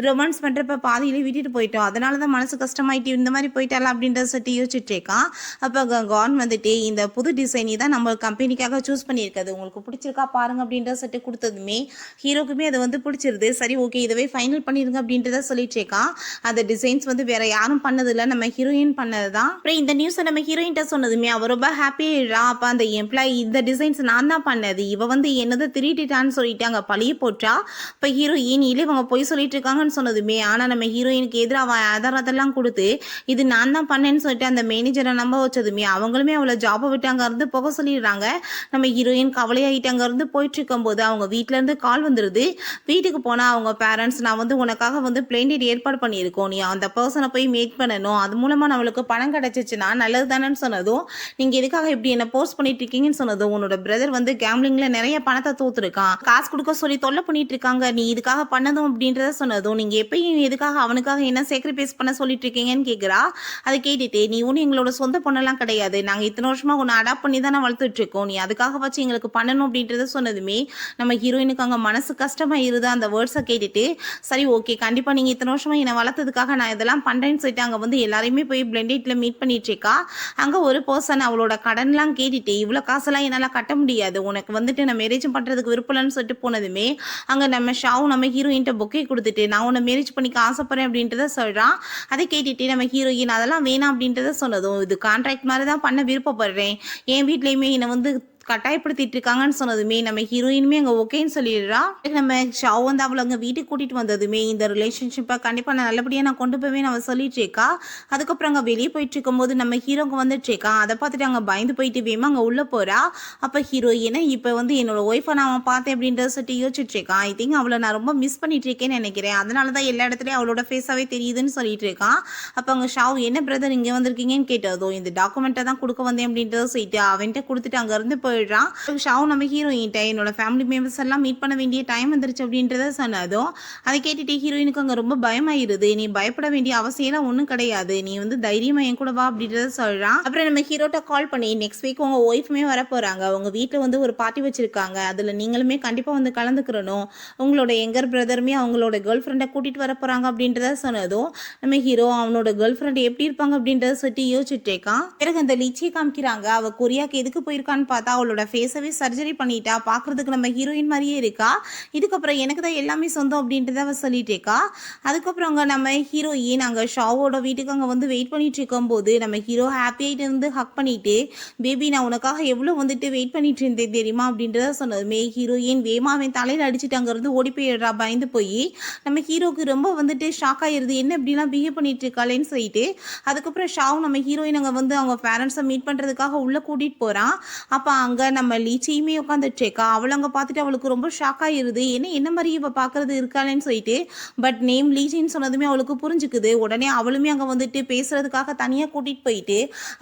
ரொமான்ஸ் பண்ணுறப்ப பாதியிலே விட்டுட்டு போயிட்டோம், அதனால தான் மனசு கஷ்டமாயிட்டு இந்த மாதிரி போயிட்டால அப்படின்றத சொல்லிட்டு யோசிச்சுட்டு இருக்கான். அப்போ கான் வந்துட்டு இந்த புது டிசைனி தான் நம்ம கம்பெனிக்காக சூஸ் பண்ணியிருக்காது, உங்களுக்கு பிடிச்சிருக்கா பாருங்க அப்படின்றத சொல்லிட்டு கொடுத்ததுமே ஹீரோக்குமே அது வந்து பிடிச்சிருது. சரி ஓகே இதுவே ஃபைனல் பண்ணிருங்க அப்படின்றத சொல்லிட்டு இருக்கான். அந்த டிசைன்ஸ் வந்து வேற யாரும் பண்ணதில்லை, நம்ம ஹீரோயின் பண்ணது தான். அப்புறம் இந்த நியூஸை நம்ம ஹீரோயின்ட்ட சொன்னதுமே அவ ரொம்ப ஹாப்பி ஆயிடுறா. அப்போ அந்த எம்ப்ளாயி இந்த டிசைன்ஸ் நான் தான் பண்ணது, இவ வந்து என்னது திருட்டிட்டான்னு சொல்லிட்டு அங்கே பழிய போட்டா. இப்போ ஹீரோயின் இல்லை இவங்க போய் சொல்லிட்டு இருக்காங்கன்னு சொன்னதுமே ஆனால் நம்ம ஹீரோயினுக்கு எதிராக ஆதாரத்தெல்லாம் கொடுத்து இது நான் தான் பண்ணேன்னு சொல்லிட்டு அந்த மேனேஜரை நம்ப வச்சதுமே அவங்களுமே அவளை ஜாபை விட்டு அங்கே இருந்து போக சொல்லிடுறாங்க. நம்ம ஹீரோயின் கவலையாகிட்டு அங்கே இருந்து போயிட்டு இருக்கும்போது அவங்க வீட்டிலேருந்து கால் வந்துடுது. வீட்டுக்கு போனால் அவங்க பேரண்ட்ஸ், நான் வந்து உனக்காக வந்து பிளேன் டிக்கெட் ஏற்பாடு பண்ணியிருக்கோம், நீ அந்த பர்சனை போய் மீட் பண்ணணும், அது மூலமாக நம்மளுக்கு பணம் கிடச்சிச்சுன்னா நல்லது தானேன்னு சொன்னதும், நீங்கள் எதுக்காக இப்படி என்ன போஸ்ட் பண்ணிட்டு இருக்கீங்கன்னு சொன்னதும், உன்னோட பிரதர் வந்து கேம்லிங்கில் நிறைய பணத்தை தோத்துருக்கான், காசு கொடுக்க சொல்லி தொல்லை பண்ணிட்டு இருக்காங்க, நீ இதுக்காக பண்ணதும் அப்படின்றத சொன்னதும், நீங்கள் எப்பயும் எதுக்காக அவனுக்காக என்ன சேக்ரிஃபைஸ் பண்ண சொல்லிட்டு இருக்கீங்கன்னு கேட்குறா. அதை கேட்டுட்டு, நீ ஒன்றும் எங்களோட சொந்த பொண்ணெல்லாம் கிடையாது, நாங்கள் இத்தனை வருஷமாக உன்னை அடாப்ட் பண்ணி தானே வளர்த்துட்டு இருக்கோம், நீ அதுக்காக வச்சு எங்களுக்கு பண்ணணும் அப்படின்றத சொன்னதுமே நம்ம ஹீரோயினுக்கு அங்கே மனசு கஷ்டமாயிருது. அந்த வேர்ட்ஸை கேட்டுட்டு சரி ஓகே கண்டிப்பாக நீங்கள் இத்தனை வருஷமாக என்னை வளர்த்ததுக்காக நான் இதெல்லாம் பண்ணுறேன்னு சொல்லிட்டு அங்கே வந்து எல்லாரையுமே போய் பிளெண்டேட்டில் மீட் பண்ணிட்டு இருக்கா. அங்கே ஒரு பர்சன் அவளோட கடன்லாம் கேட்டுட்டு, இவ்வளோ காசெல்லாம் என்னால் கட்ட முடியாது, உனக்கு வந்துட்டு நான் மேரேஜ் பண்ணுறதுக்கு விருப்பம்னு சொல்லிட்டு போனதுமே அங்கே நம்ம ஷாவும் நம்ம ஹீரோயின்ட்ட பொக்கே கொடுத்துட்டு நான் உன்னை மேரேஜ் பண்ணிக்க ஆசைப்படுறேன் அப்படின்றத சொல்கிறான். அதை கேட்டுட்டு நம்ம ஹீரோயின் அதெல்லாம் வேணாம் அப்படின்றத சொன்னதும், இது கான்ட்ராக்ட் மாதிரி தான் பண்ண விருப்பப்படுறேன், என் வீட்லேயுமே என்னை வந்து கட்டாயப்படுத்திட்டு இருக்காங்கன்னு சொன்னதுமே நம்ம ஹீரோயினுமே அங்கே ஓகேன்னு சொல்லிடுறா. நம்ம ஷாவ் வந்து அவளை அங்கே வீட்டுக்கு கூட்டிகிட்டு வந்ததுமே இந்த ரிலேஷன்ஷிப்பை கண்டிப்பாக நான் நல்லபடியாக நான் கொண்டு போவேன் அவள் சொல்லிட்டு இருக்கா. அதுக்கப்புறம் அங்கே வெளியே போயிட்டு இருக்கும்போது நம்ம ஹீரோங்க வந்துட்டு இருக்கா. அதை பார்த்துட்டு அங்கே பயந்து போயிட்டு வேமா அங்கே உள்ளே போகிறா. அப்போ ஹீரோயினை இப்போ வந்து என்னோட ஒய்ஃபை நான் பார்த்தேன் அப்படின்றத சொல்லிட்டு யோசிச்சுட்டு இருக்கான். ஐ திங்க் அவளை நான் ரொம்ப மிஸ் பண்ணிட்டு இருக்கேன்னு நினைக்கிறேன், அதனால தான் எல்லா இடத்துலையும் அவளோட ஃபேஸாகவே தெரியுதுன்னு சொல்லிட்டு இருக்கான். அப்போ அங்கே ஷாவ் என்ன பிரதர் இங்கே வந்திருக்கீங்கன்னு கேட்டதோ, இந்த டாக்குமெண்ட்டை தான் கொடுக்க வந்தேன் அப்படின்றத சொல்லிட்டு அவன்கிட்ட கொடுத்துட்டு அங்கேருந்து போயிடுறான். ஷாவ் நம்ம ஹீரோயின்ட்ட என்னோட ஃபேமிலி மெம்பர்ஸ் எல்லாம் மீட் பண்ண வேண்டிய டைம் வந்துருச்சு அப்படின்றத சொன்னதும் அதை கேட்டுட்டு ஹீரோயினுக்கு அங்கே ரொம்ப பயமாயிருது. நீ பயப்பட வேண்டிய அவசியம் ஒன்றும் கிடையாது, நீ வந்து தைரியமா என் கூட வா அப்படின்றத சொல்றான். அப்புறம் நம்ம ஹீரோட்ட கால் பண்ணி நெக்ஸ்ட் வீக் உங்க ஒய்ஃபுமே வர போறாங்க, உங்க வீட்டில் வந்து ஒரு பார்ட்டி வச்சிருக்காங்க, அதில் நீங்களுமே கண்டிப்பாக வந்து கலந்துக்கிறணும், உங்களோட எங்கர் பிரதருமே அவங்களோட கேர்ள் ஃப்ரெண்டை கூட்டிட்டு வர போறாங்க அப்படின்றத சொன்னதும் நம்ம ஹீரோ அவனோட கேர்ள் ஃப்ரெண்ட் எப்படி இருப்பாங்க அப்படின்றத சொல்லிட்டு யோசிச்சுட்டு இருக்கான். பிறகு அந்த லிச்சியை காமிக்கிறாங்க. அவ கொரியாக்கு எதுக்கு போயிருக்கான்னு பார்த்தா அவளோட ஃபேஸவே சர்ஜரி பண்ணிட்டா, பார்க்குறதுக்கு நம்ம ஹீரோயின் மாதிரியே இருக்கா, இதுக்கப்புறம் எனக்கு தான் எல்லாமே சொந்தம் அப்படின்றத அவள் சொல்லிட்டு இருக்கா. அதுக்கப்புறம் அங்கே நம்ம ஹீரோயின் அங்கே ஷாவோட வீட்டுக்கு அங்கே வந்து வெயிட் பண்ணிட்டு இருக்கும்போது நம்ம ஹீரோ ஹாப்பியாகிட்டு இருந்து ஹக் பண்ணிட்டு, பேபி நான் உனக்காக எவ்வளோ வந்துட்டு வெயிட் பண்ணிட்டு இருந்தேன் தெரியுமா அப்படின்றத சொன்னதுமே ஹீரோயின் வேமாவின் தலையில் அடிச்சுட்டு அங்கேருந்து ஓடி போயிடுறா பயந்து போய். நம்ம ஹீரோக்கு ரொம்ப வந்துட்டு ஷாக் ஆகிடுது, என்ன இப்படிலாம் பிஹேவ் பண்ணிட்டு இருக்காளேன்னு சொல்லிட்டு. அதுக்கப்புறம் ஷாவும் நம்ம ஹீரோயின் அங்கே வந்து அவங்க பேரண்ட்ஸை மீட் பண்ணுறதுக்காக உள்ளே கூட்டிகிட்டு போகிறான். அப்போ அங்கே அங்கே நம்ம லீச்சியுமே உட்காந்துட்டு இருக்கா. அவள் அங்கே பார்த்துட்டு அவளுக்கு ரொம்ப ஷாக் ஆயிருது. என்ன மாதிரி இவ பார்க்கறது இருக்காளேன்னு சொல்லிட்டு. பட் நேம் லீச்சின்னு சொன்னதுமே அவளுக்கு புரிஞ்சுக்குது. உடனே அவளுமே அங்கே வந்துட்டு பேசுறதுக்காக தனியாக கூட்டிகிட்டு போயிட்டு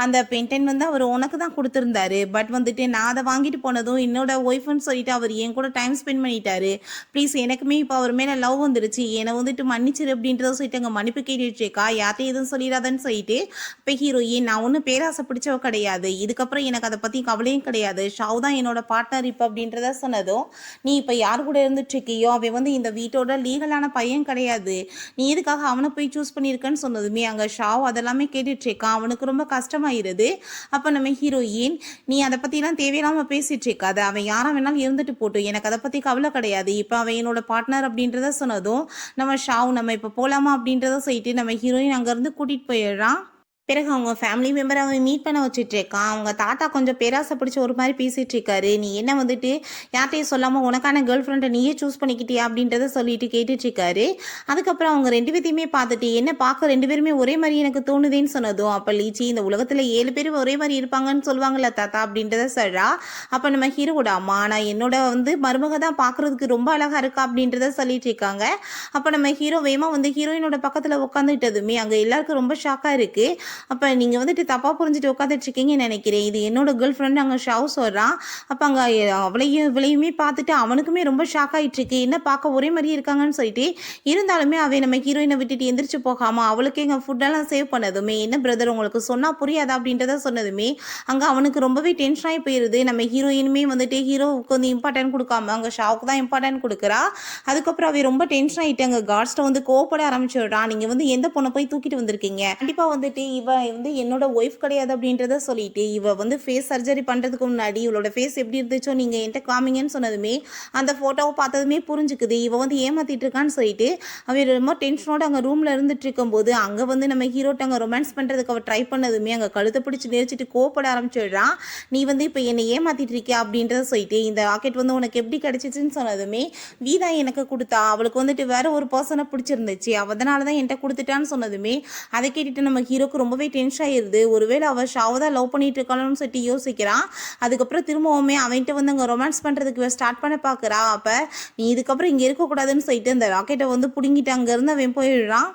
அந்த பென்டன் வந்து அவர் உனக்கு தான் கொடுத்துருந்தாரு. பட் வந்துட்டு நான் அதை வாங்கிட்டு போனதும் என்னோட ஒய்ஃப்னு சொல்லிட்டு அவர் என் கூட டைம் ஸ்பெண்ட் பண்ணிட்டாரு. ப்ளீஸ் எனக்குமே இப்போ அவர் மேலே லவ் வந்துருச்சு, என்னை வந்துட்டு மன்னிச்சிரு அப்படின்றத சொல்லிட்டு அங்கே மன்னிப்பு கேட்டுருக்கா. யார்ட்டையும் எதுவும் சொல்லிடாதன்னு சொல்லிட்டு இப்போ ஹீரோயின் நான் ஒன்றும் பேராசை பிடிச்சவ கிடையாது, இதுக்கப்புறம் எனக்கு அதை பற்றி கவலையும் கிடையாது, ஷாவ் தான் என்னோட பார்ட்னர் இப்போ அப்படின்றத சொன்னதும் நீ இப்போ யார் கூட இருந்துட்டு இருக்கியோ அவன் வந்து இந்த வீட்டோட லீகலான பையன் கிடையாது, நீ எதுக்காக அவனை போய் சூஸ் பண்ணியிருக்கன்னு சொன்னதுமே அங்கே ஷாவ் அதெல்லாமே கேட்டுட்டு இருக்கான். அவனுக்கு ரொம்ப கஷ்டமாயிருது. அப்போ நம்ம ஹீரோயின் நீ அதை பற்றிலாம் தேவையில்லாமல் பேசிட்டு இருக்காது, அவன் யாரா வேணாலும் இருந்துட்டு போட்டும், எனக்கு அதை பற்றி கவலை கிடையாது, இப்போ அவன் என்னோட பார்ட்னர் அப்படின்றத சொன்னதும் நம்ம ஷாவ் நம்ம இப்போ போகலாமா அப்படின்றத சொல்லிட்டு நம்ம ஹீரோயின் அங்கேருந்து கூட்டிகிட்டு போயிடுறான். பிறகு அவங்க ஃபேமிலி மெம்பரை அவன் மீட் பண்ண வச்சுட்டு இருக்கான். அவங்க தாத்தா கொஞ்சம் பேராசை பிடிச்ச ஒரு மாதிரி பேசிகிட்டு இருக்காரு. நீ என்ன வந்துட்டு யார்ட்டையும் சொல்லாமல் உனக்கான கேர்ள் ஃப்ரெண்டை நீயே சூஸ் பண்ணிக்கிட்டியா அப்படின்றத சொல்லிட்டு கேட்டுட்டு இருக்காரு. அதுக்கப்புறம் அவங்க 2 பேத்தையுமே பார்த்துட்டு என்ன பார்க்க 2 பேருமே ஒரே மாதிரி எனக்கு தோணுதேன்னு சொன்னதும் அப்போ லீச்சி இந்த உலகத்தில் 7 பேர் ஒரே மாதிரி இருப்பாங்கன்னு சொல்லுவாங்கல்ல தாத்தா அப்படின்றத சொல்கிறா. அப்போ நம்ம ஹீரோட அம்மா நான் என்னோட வந்து மருமக தான் பார்க்குறதுக்கு ரொம்ப அழகாக இருக்கா அப்படின்றத சொல்லிட்டு இருக்காங்க. அப்போ நம்ம ஹீரோ வேமா வந்து ஹீரோயினோட பக்கத்தில் உட்காந்துட்டதுமே அங்கே எல்லாருக்கும் ரொம்ப ஷாக்காக இருக்குது. அப்போ நீங்கள் வந்துட்டு தப்பாக புரிஞ்சுட்டு உட்காந்துட்டு இருக்கீங்கன்னு நினைக்கிறேன், இது என்னோட கேர்ள் ஃப்ரெண்ட் அங்கே ஷாவ் சொல்கிறான். அப்போ அங்கே இவளையுமே பார்த்துட்டு அவனுக்குமே ரொம்ப ஷாக் ஆகிட்டு இருக்கு, என்ன பார்க்க ஒரே மாதிரி இருக்காங்கன்னு சொல்லிட்டு. இருந்தாலுமே அவன் நம்ம ஹீரோயினை விட்டுட்டு எந்திரிச்சு போகாமல் அவளுக்கு எங்கள் ஃபுட்டெல்லாம் சேவ் பண்ணதுமே என்ன பிரதர் உங்களுக்கு சொன்னால் புரியாதா அப்படின்றத சொன்னதுமே அங்கே அவனுக்கு ரொம்பவே டென்ஷன் ஆகி போயிடுது. நம்ம ஹீரோயினுமே வந்துட்டு ஹீரோவுக்கு வந்து இம்பார்ட்டன்ட் கொடுக்காம அங்கே ஷாவுக்கு தான் இம்பார்ட்டன்ட் கொடுக்குறா. அதுக்கப்புறம் அவன் ரொம்ப டென்ஷன் ஆகிட்டு அங்கே காட்ஸ்ட்டை வந்து கோவப்பட ஆரம்பிச்சுடுறான். நீங்கள் வந்து எந்த பொண்ணை போய் தூக்கிட்டு வந்திருக்கீங்க, கண்டிப்பாக வந்துட்டு இவ வந்து என்னோட ஒய்ஃப் கிடையாது அப்படின்றத சொல்லிட்டு இவ வந்து ஃபேஸ் சர்ஜரி பண்ணுறதுக்கு முன்னாடி இவளோட ஃபேஸ் எப்படி இருந்துச்சோ நீங்கள் என்கிட்ட காமிங்கன்னு சொன்னதுமே அந்த ஃபோட்டோவை பார்த்ததுமே புரிஞ்சுக்குது இவ வந்து ஏமாத்திட்டு இருக்கான்னு சொல்லிட்டு அவன் ரொம்ப டென்ஷனோட அங்கே ரூமில் இருந்துட்டு இருக்கும்போது அங்கே வந்து நம்ம ஹீரோட்ட அங்கே ரொமான்ஸ் பண்ணுறதுக்கு அவள் ட்ரை பண்ணதுமே அங்கே கழுத்தை பிடிச்சி நெரிச்சிட்டு கோப்பட ஆரம்பிச்சிடுறான். நீ வந்து இப்போ என்னை ஏமாத்திட்டு இருக்கியா அப்படின்றத சொல்லிட்டு இந்த ராக்கெட் வந்து உனக்கு எப்படி கிடைச்சிச்சுன்னு சொன்னதுமே வீதா எனக்கு கொடுத்தா, அவளுக்கு வந்துட்டு வேற ஒரு பர்சனை பிடிச்சிருந்துச்சு, அதனால தான் என்கிட்ட கொடுத்துட்டான்னு சொன்னதுமே அதை கேட்டுட்டு நம்ம ஹீரோக்கு ரொம்பவே டென்ஷன் ஆயிருது. ஒருவேளை அவள் ஷாவை தான் லவ் பண்ணிட்டு இருக்காளோன்னு சொல்லிட்டு யோசிக்கிறான். அதுக்கப்புறம் திரும்பவுமே அவன்கிட்ட வந்து அங்கே ரொமான்ஸ் பண்ணுறதுக்கு ஸ்டார்ட் பண்ண பார்க்குறா. அப்போ நீ இதுக்கப்புறம் இங்கே இருக்கக்கூடாதுன்னு சொல்லிட்டு அந்த ராக்கெட்டை வந்து பிடுங்கிட்டு அங்கேருந்து அவன் போயிடுறான்.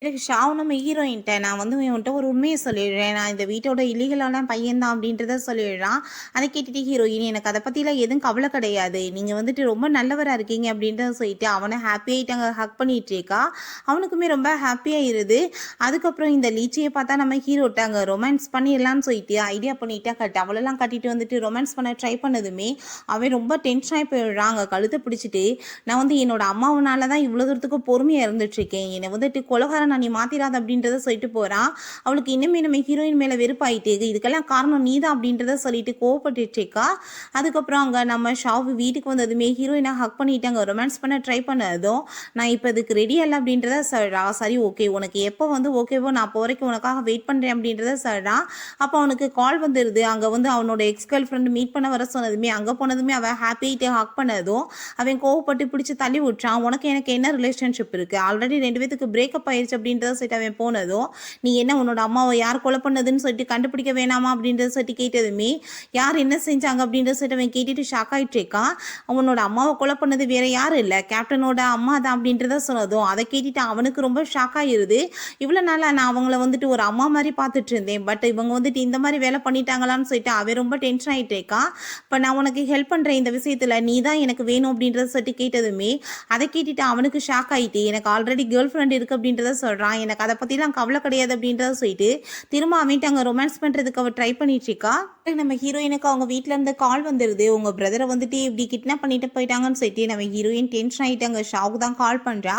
எனக்கு ஷாவ் நம்ம ஹீரோயின்ட்ட நான் வந்து இவன்ட்ட ஒரு உண்மையை சொல்லிடுறேன், நான் இந்த வீட்டோட இல்லீகலான பையன்தான் அப்படின்றத சொல்லிடுறான். அதை கேட்டுட்டு ஹீரோயின் எனக்கு அதை பற்றிலாம் எதுவும் கவலை கிடையாது, நீங்கள் வந்துட்டு ரொம்ப நல்லவராக இருக்கீங்க அப்படின்றத சொல்லிட்டு அவனை ஹாப்பியாகிட்டு அங்கே ஹக் பண்ணிட்டு இருக்கா. அவனுக்குமே ரொம்ப ஹாப்பியாகிருது. அதுக்கப்புறம் இந்த லீச்சியை பார்த்தா நம்ம ஹீரோட்ட அங்கே ரொமான்ஸ் பண்ணிடலான்னு சொல்லிட்டு ஐடியா பண்ணிட்டா அவளெல்லாம் கட்டிட்டு வந்துட்டு ரொமான்ஸ் பண்ண ட்ரை பண்ணதுமே அவன் ரொம்ப டென்ஷன் ஆகி போயிடுறான். அங்கே கழுத்தை பிடிச்சிட்டு நான் வந்து என்னோட அம்மாவனால தான் இவ்வளோ தூரத்துக்கு பொறுமையாக இருந்துட்டுருக்கேன், என்னை வந்துட்டு கொலகாரன் நான் நீ மாத்திராத அப்படின்றத சொல்லிட்டு போறான். அவளுக்கு இன்னுமே நம்ம ஹீரோயின் மேல வெறுப்பாயிட்டு இதுக்கெல்லாம் காரணம் நீதான் அப்படின்றத சொல்லிட்டு கோவப்பட்டுருக்கா. அதுக்கப்புறம் அங்க நம்ம ஷாவ் வீட்டுக்கு வந்ததுமே ஹீரோயினை ஹக் பண்ணிட்டு அங்க ரொமான்ஸ் பண்ண ட்ரை பண்ணதும் நான் இப்போ இதுக்கு ரெடி அல்ல அப்படின்றத சொல்றா. சரி ஓகே உனக்கு எப்போ வந்து ஓகேவோ நான் அப்போ வரைக்கும் உனக்காக வெயிட் பண்றேன் அப்படின்றத சொல்றான். அப்போ அவனுக்கு கால் வந்துடுது. அங்க வந்து அவனோட எக்ஸ் கேர்ள் ஃப்ரெண்ட் மீட் பண்ண வர சொன்னதுமே அங்க போனதுமே அவன் ஹாப்பியாயிட்டு ஹக் பண்ணதும் அவன் கோவப்பட்டு பிடிச்சி தள்ளி விட்டுறான். உனக்கு எனக்கு என்ன ரிலேஷன்ஷிப் இருக்கு, ஆல்ரெடி 2 பேத்துக்கு பிரேக்கப் ஆயிடுச்சு அப்படின்றத சொல்லிட்டு அவன் போனதும் நீ என்ன உன்னோட அம்மாவை யார் கொலை பண்ணதுன்னு சொல்லிட்டு கண்டுபிடிக்க வேணாமா அப்படின்றத சொல்லிட்டு கேட்டதுமே யார் என்ன செஞ்சாங்க அப்படின்றத சொல்லிட்டு அவன் கேட்டுட்டு ஷாக் ஆகிட்டு இருக்கான். அவனோட அம்மாவை கொலை பண்ணது வேற யாரும் இல்லை, கேப்டனோட அம்மா தான் அப்படின்றத சொன்னதும் அதை கேட்டுட்டு அவனுக்கு ரொம்ப ஷாக் ஆகிருது. இவ்வளோ நாளாக நான் அவங்கள வந்துட்டு ஒரு அம்மா மாதிரி பார்த்துட்டு இருந்தேன், பட் இவங்க வந்துட்டு இந்த மாதிரி வேலை பண்ணிட்டாங்களான்னு சொல்லிட்டு அவன் ரொம்ப டென்ஷன் ஆகிட்டு இருக்கான். இப்போ நான் உனக்கு ஹெல்ப் பண்ணுறேன் இந்த விஷயத்தில், நீ தான் எனக்கு வேணும் அப்படின்றத சொல்லிட்டு கேட்டதுமே அதை கேட்டுட்டு அவனுக்கு ஷாக் ஆகிட்டு எனக்கு ஆல்ரெடி கேர்ள் ஃப்ரெண்ட் இருக்குது அப்படின்றத சொல்கிறான், எனக்கு அதை பற்றிலாம் கவலை கிடையாது அப்படின்றத சொல்லிட்டு திரும்ப அவன்ட்டு அங்கே ரொமான்ஸ் பண்ணுறதுக்கு அவள் ட்ரை பண்ணிட்டு இருக்கா. நம்ம ஹீரோயினுக்கு அவங்க வீட்டில் இருந்து கால் வந்துடுது, உங்கள் பிரதரை வந்துட்டு இப்படி கிட்னாப் பண்ணிட்டு போயிட்டாங்கன்னு சொல்லிட்டு நம்ம ஹீரோயின் டென்ஷன் ஆகிட்டு அங்கே ஷாவுக்கு தான் கால் பண்ணுறா.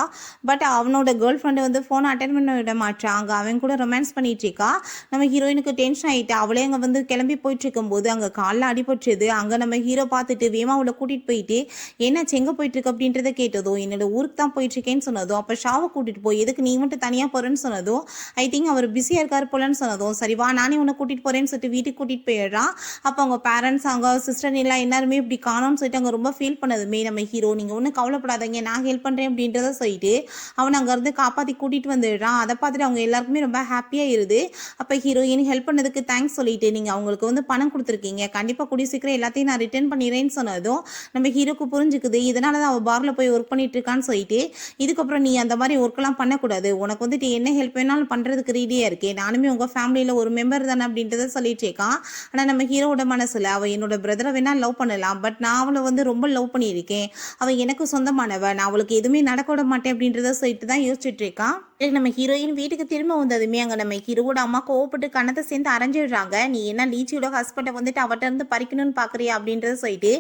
பட் அவனோட கேர்ள் ஃப்ரெண்டு வந்து ஃபோனை அட்டன் பண்ண விட மாட்டான். அங்கே அவன் கூட ரொமான்ஸ் பண்ணிட்டு இருக்கா. நம்ம ஹீரோயினுக்கு டென்ஷன் ஆகிட்டு அவளே அங்கே வந்து கிளம்பி போயிட்டு இருக்கும்போது அங்கே காலில் அடிபட்டுருது. அங்கே நம்ம ஹீரோ பார்த்துட்டு வேமா அவளை கூட்டிகிட்டு போயிட்டு என்ன எங்கே போயிட்டு இருக்கு அப்படின்றத கேட்டதும் என்னோட ஊருக்கு தான் போயிட்டு இருக்கேன்னு சொன்னதும் அப்போ ஷாவை கூட்டிகிட்டு போய் எதுக்கு நீ மட்டும் தனியாக போகிறேன்னு சொன்னதும் ஐ திங்க் அவர் பிஸியாக இருக்கார் போலன்னு சொன்னதும் சரி வா நானே உன்னை கூட்டிகிட்டு போகிறேன்னு சொல்லிட்டு வீட்டுக்கு கூட்டிகிட்டு போயிடுறான். அப்போ அவங்க பேரண்ட்ஸ் அவங்க சிஸ்டர் எல்லாம் எல்லாருமே இப்படி காணோம்னு சொல்லிட்டு அவங்க ரொம்ப ஃபீல் பண்ணதுமே நம்ம ஹீரோ நீங்கள் ஒன்றும் கவலைப்படாதீங்க நான் ஹெல்ப் பண்ணுறேன் அப்படின்றத சொல்லிட்டு அவனை அங்கேருந்து காப்பாற்றி கூட்டிகிட்டு வந்துடுறான். அதை பார்த்துட்டு அவங்க எல்லாருக்குமே ரொம்ப ஹாப்பியாக இருது. அப்போ ஹீரோயின் ஹெல்ப் பண்ணதுக்கு தேங்க்ஸ் சொல்லிட்டு நீங்கள் அவங்களுக்கு வந்து பணம் கொடுத்துருக்கீங்க, கண்டிப்பாக கூடிய சீக்கிரம் எல்லாத்தையும் நான் ரிட்டர்ன் பண்ணிடுறேன்னு சொன்னதும் நம்ம ஹீரோக்கு புரிஞ்சுக்குது இதனால தான் அவள் பாரில் போய் ஒர்க் பண்ணிட்டு இருக்கான்னு சொல்லிட்டு இதுக்கப்புறம் நீ அந்த மாதிரி ஒர்க்கெல்லாம் பண்ணக்கூடாது, உனக்கு வந்துட்டு என்ன ஹெல்ப் வேணாலும் பண்ணுறதுக்கு ரெடியாக இருக்கேன், நானுமே உங்கள் ஃபேமிலியில் ஒரு மெம்பர் தானே அப்படின்றத சொல்லிட்டு இருக்கான். ஆனால் நம்ம ஹீரோவோட மனசில் அவள் என்னோட பிரதரை வேணா லவ் பண்ணலாம், பட் நான் அவளை வந்து ரொம்ப லவ் பண்ணியிருக்கேன், அவள் எனக்கு சொந்தமானவன், நான் அவளுக்கு எதுவுமே நடக்க விட மாட்டேன் அப்படின்றத சொல்லிட்டு தான் யோசிச்சுட்டு இருக்கான். நம்ம ஹீரோயின் வீட்டுக்கு திரும்ப வந்ததுமே அங்கே நம்ம ஹீரோவோட அம்மா கோவப்பட்டு கணத்தை சேர்ந்து அரைஞ்சிடுறாங்க. நீ என்ன லீச்சியோட ஹஸ்பண்டை வந்துட்டு அவட்ட இருந்து பறிக்கணும்னு பார்க்குறியா அப்படின்றத சொல்லிட்டு